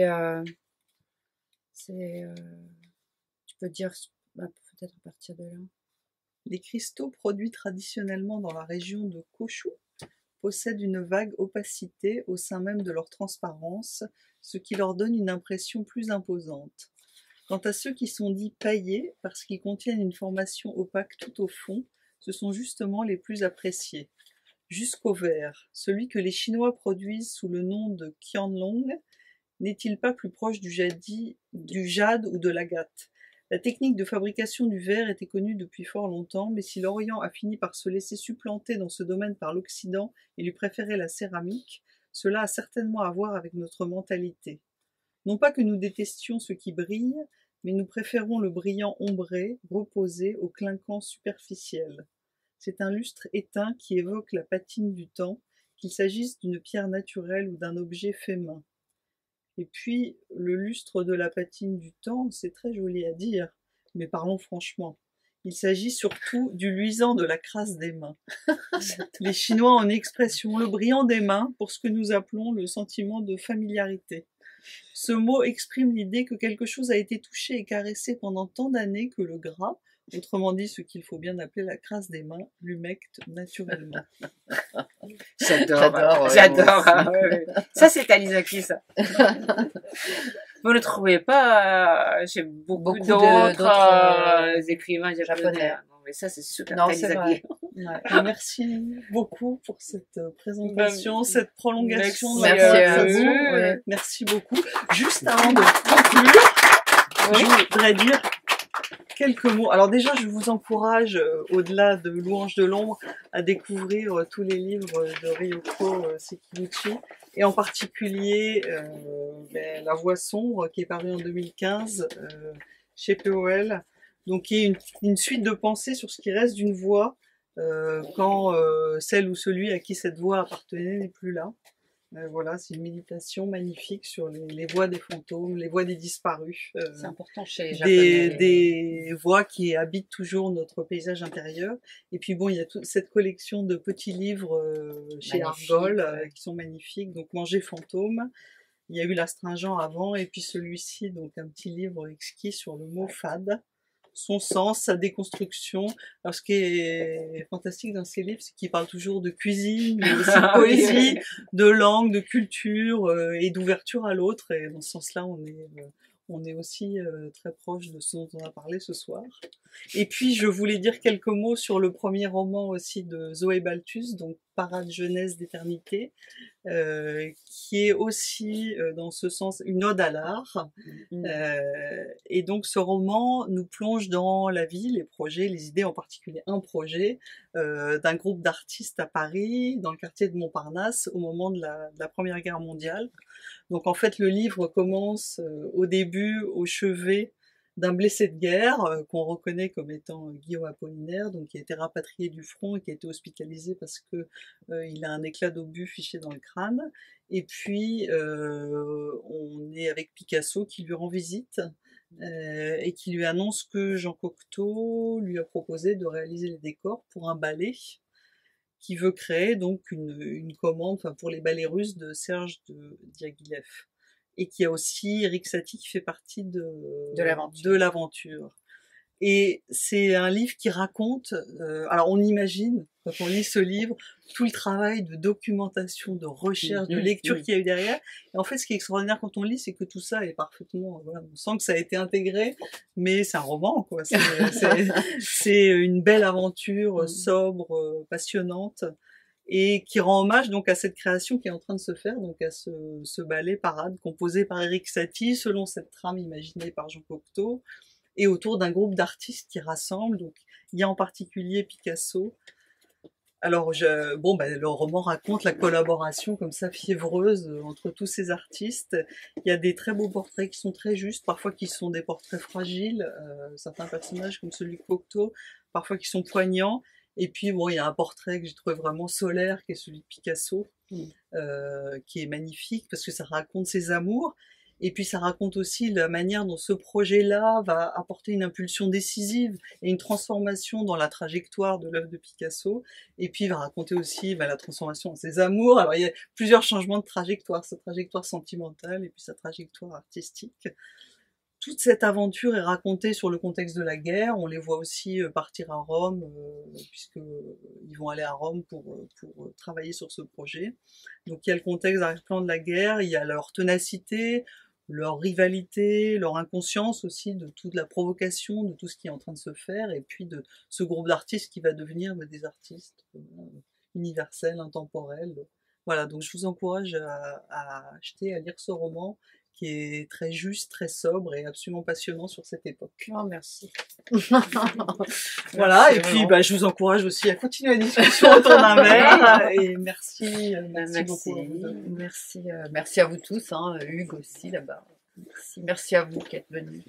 peux dire peut-être à partir de là. Les cristaux produits traditionnellement dans la région de Koshu possèdent une vague opacité au sein même de leur transparence, ce qui leur donne une impression plus imposante. Quant à ceux qui sont dits paillés, parce qu'ils contiennent une formation opaque tout au fond, ce sont justement les plus appréciés. Jusqu'au vert, celui que les Chinois produisent sous le nom de qianlong, n'est-il pas plus proche du jade ou de l'agate? La technique de fabrication du verre était connue depuis fort longtemps, mais si l'Orient a fini par se laisser supplanter dans ce domaine par l'Occident et lui préférer la céramique, cela a certainement à voir avec notre mentalité. Non pas que nous détestions ce qui brille, mais nous préférons le brillant ombré, reposé, au clinquant superficiel. C'est un lustre éteint qui évoque la patine du temps, qu'il s'agisse d'une pierre naturelle ou d'un objet fait main. Et puis, le lustre de la patine du temps, c'est très joli à dire, mais parlons franchement. Il s'agit surtout du luisant de la crasse des mains. Les Chinois ont une expression, le brillant des mains, pour ce que nous appelons le sentiment de familiarité. Ce mot exprime l'idée que quelque chose a été touché et caressé pendant tant d'années que le gras, autrement dit ce qu'il faut bien appeler la crasse des mains, l'humecte naturellement. J'adore, ouais, J'adore. moi aussi. Ouais. Ça, c'est Tanizaki, ça. Vous ne le trouvez pas chez beaucoup d'autres écrivains japonais. Non, mais ça, c'est super Non, c'est Tanizaki. vrai. Ouais. Merci beaucoup pour cette présentation, cette prolongation. Merci de la à conversation. vous. Ouais. Merci beaucoup. Juste avant de conclure, je voudrais dire quelques mots. Alors déjà, je vous encourage, au-delà de Louange de l'ombre, à découvrir tous les livres de Ryoko Sekiguchi, et en particulier La Voix sombre, qui est paru en 2015 chez POL, donc qui est une suite de pensées sur ce qui reste d'une voix quand celle ou celui à qui cette voix appartenait n'est plus là. Voilà, c'est une méditation magnifique sur les voix des fantômes, les voix des disparus. C'est important chez les Japonais. Des voix qui habitent toujours notre paysage intérieur. Et puis bon, il y a toute cette collection de petits livres chez Magnifique, Argol ouais. qui sont magnifiques. Donc Manger fantôme. Il y a eu l'Astringent avant, et puis celui-ci, donc un petit livre exquis sur le mot fade, son sens, sa déconstruction. Alors ce qui est fantastique dans ces livres, c'est qu'ils parlent toujours de cuisine, mais aussi de poésie, de langue, de culture et d'ouverture à l'autre. Et dans ce sens-là, on est aussi très proche de ce dont on a parlé ce soir. Et puis je voulais dire quelques mots sur le premier roman aussi de Zoé Balthus, donc Parade jeunesse d'éternité, qui est aussi dans ce sens une ode à l'art. Et donc ce roman nous plonge dans la vie, les projets, les idées, en particulier un projet d'un groupe d'artistes à Paris, dans le quartier de Montparnasse, au moment de la Première Guerre mondiale. Donc en fait le livre commence au début au chevet d'un blessé de guerre qu'on reconnaît comme étant Guillaume Apollinaire, donc qui a été rapatrié du front et qui a été hospitalisé parce que il a un éclat d'obus fiché dans le crâne. Et puis on est avec Picasso qui lui rend visite et qui lui annonce que Jean Cocteau lui a proposé de réaliser les décors pour un ballet qui veut créer donc une commande, enfin pour les ballets russes de Serge Diaghilev. Et qu'il y a aussi Eric Satie qui fait partie de l'aventure. Et c'est un livre qui raconte, alors on imagine, quand on lit ce livre, tout le travail de documentation, de recherche, de lecture qu'il y a eu derrière. Et en fait, ce qui est extraordinaire quand on lit, c'est que tout ça est parfaitement, voilà, on sent que ça a été intégré, mais c'est un roman, quoi. C'est une belle aventure sobre, passionnante, et qui rend hommage donc à cette création qui est en train de se faire, donc à ce ballet Parade composé par Eric Satie selon cette trame imaginée par Jean Cocteau et autour d'un groupe d'artistes qui rassemblent. Donc il y a en particulier Picasso. Alors le roman raconte la collaboration comme ça fiévreuse entre tous ces artistes. Il y a des très beaux portraits qui sont très justes, parfois qui sont des portraits fragiles, certains personnages comme celui de Cocteau, parfois qui sont poignants. Et puis bon, il y a un portrait que j'ai trouvé vraiment solaire, qui est celui de Picasso, qui est magnifique parce que ça raconte ses amours. Et puis ça raconte aussi la manière dont ce projet-là va apporter une impulsion décisive et une transformation dans la trajectoire de l'œuvre de Picasso. Et puis il va raconter aussi la transformation de ses amours. Alors il y a plusieurs changements de trajectoire, sa trajectoire sentimentale et puis sa trajectoire artistique. Toute cette aventure est racontée sur le contexte de la guerre. On les voit aussi partir à Rome, puisqu'ils vont aller à Rome pour travailler sur ce projet. Donc il y a le contexte d'arrière-plan de la guerre, il y a leur ténacité, leur rivalité, leur inconscience aussi de toute la provocation, de tout ce qui est en train de se faire, et puis de ce groupe d'artistes qui va devenir des artistes universels, intemporels. Voilà, donc je vous encourage à acheter, à lire ce roman, qui est très juste, très sobre et absolument passionnant sur cette époque. Oh, merci. Voilà, merci, et puis je vous encourage aussi à continuer la discussion autour d'un verre, et merci beaucoup. Merci à vous tous, Hugues aussi là-bas. Merci à vous qui êtes venus.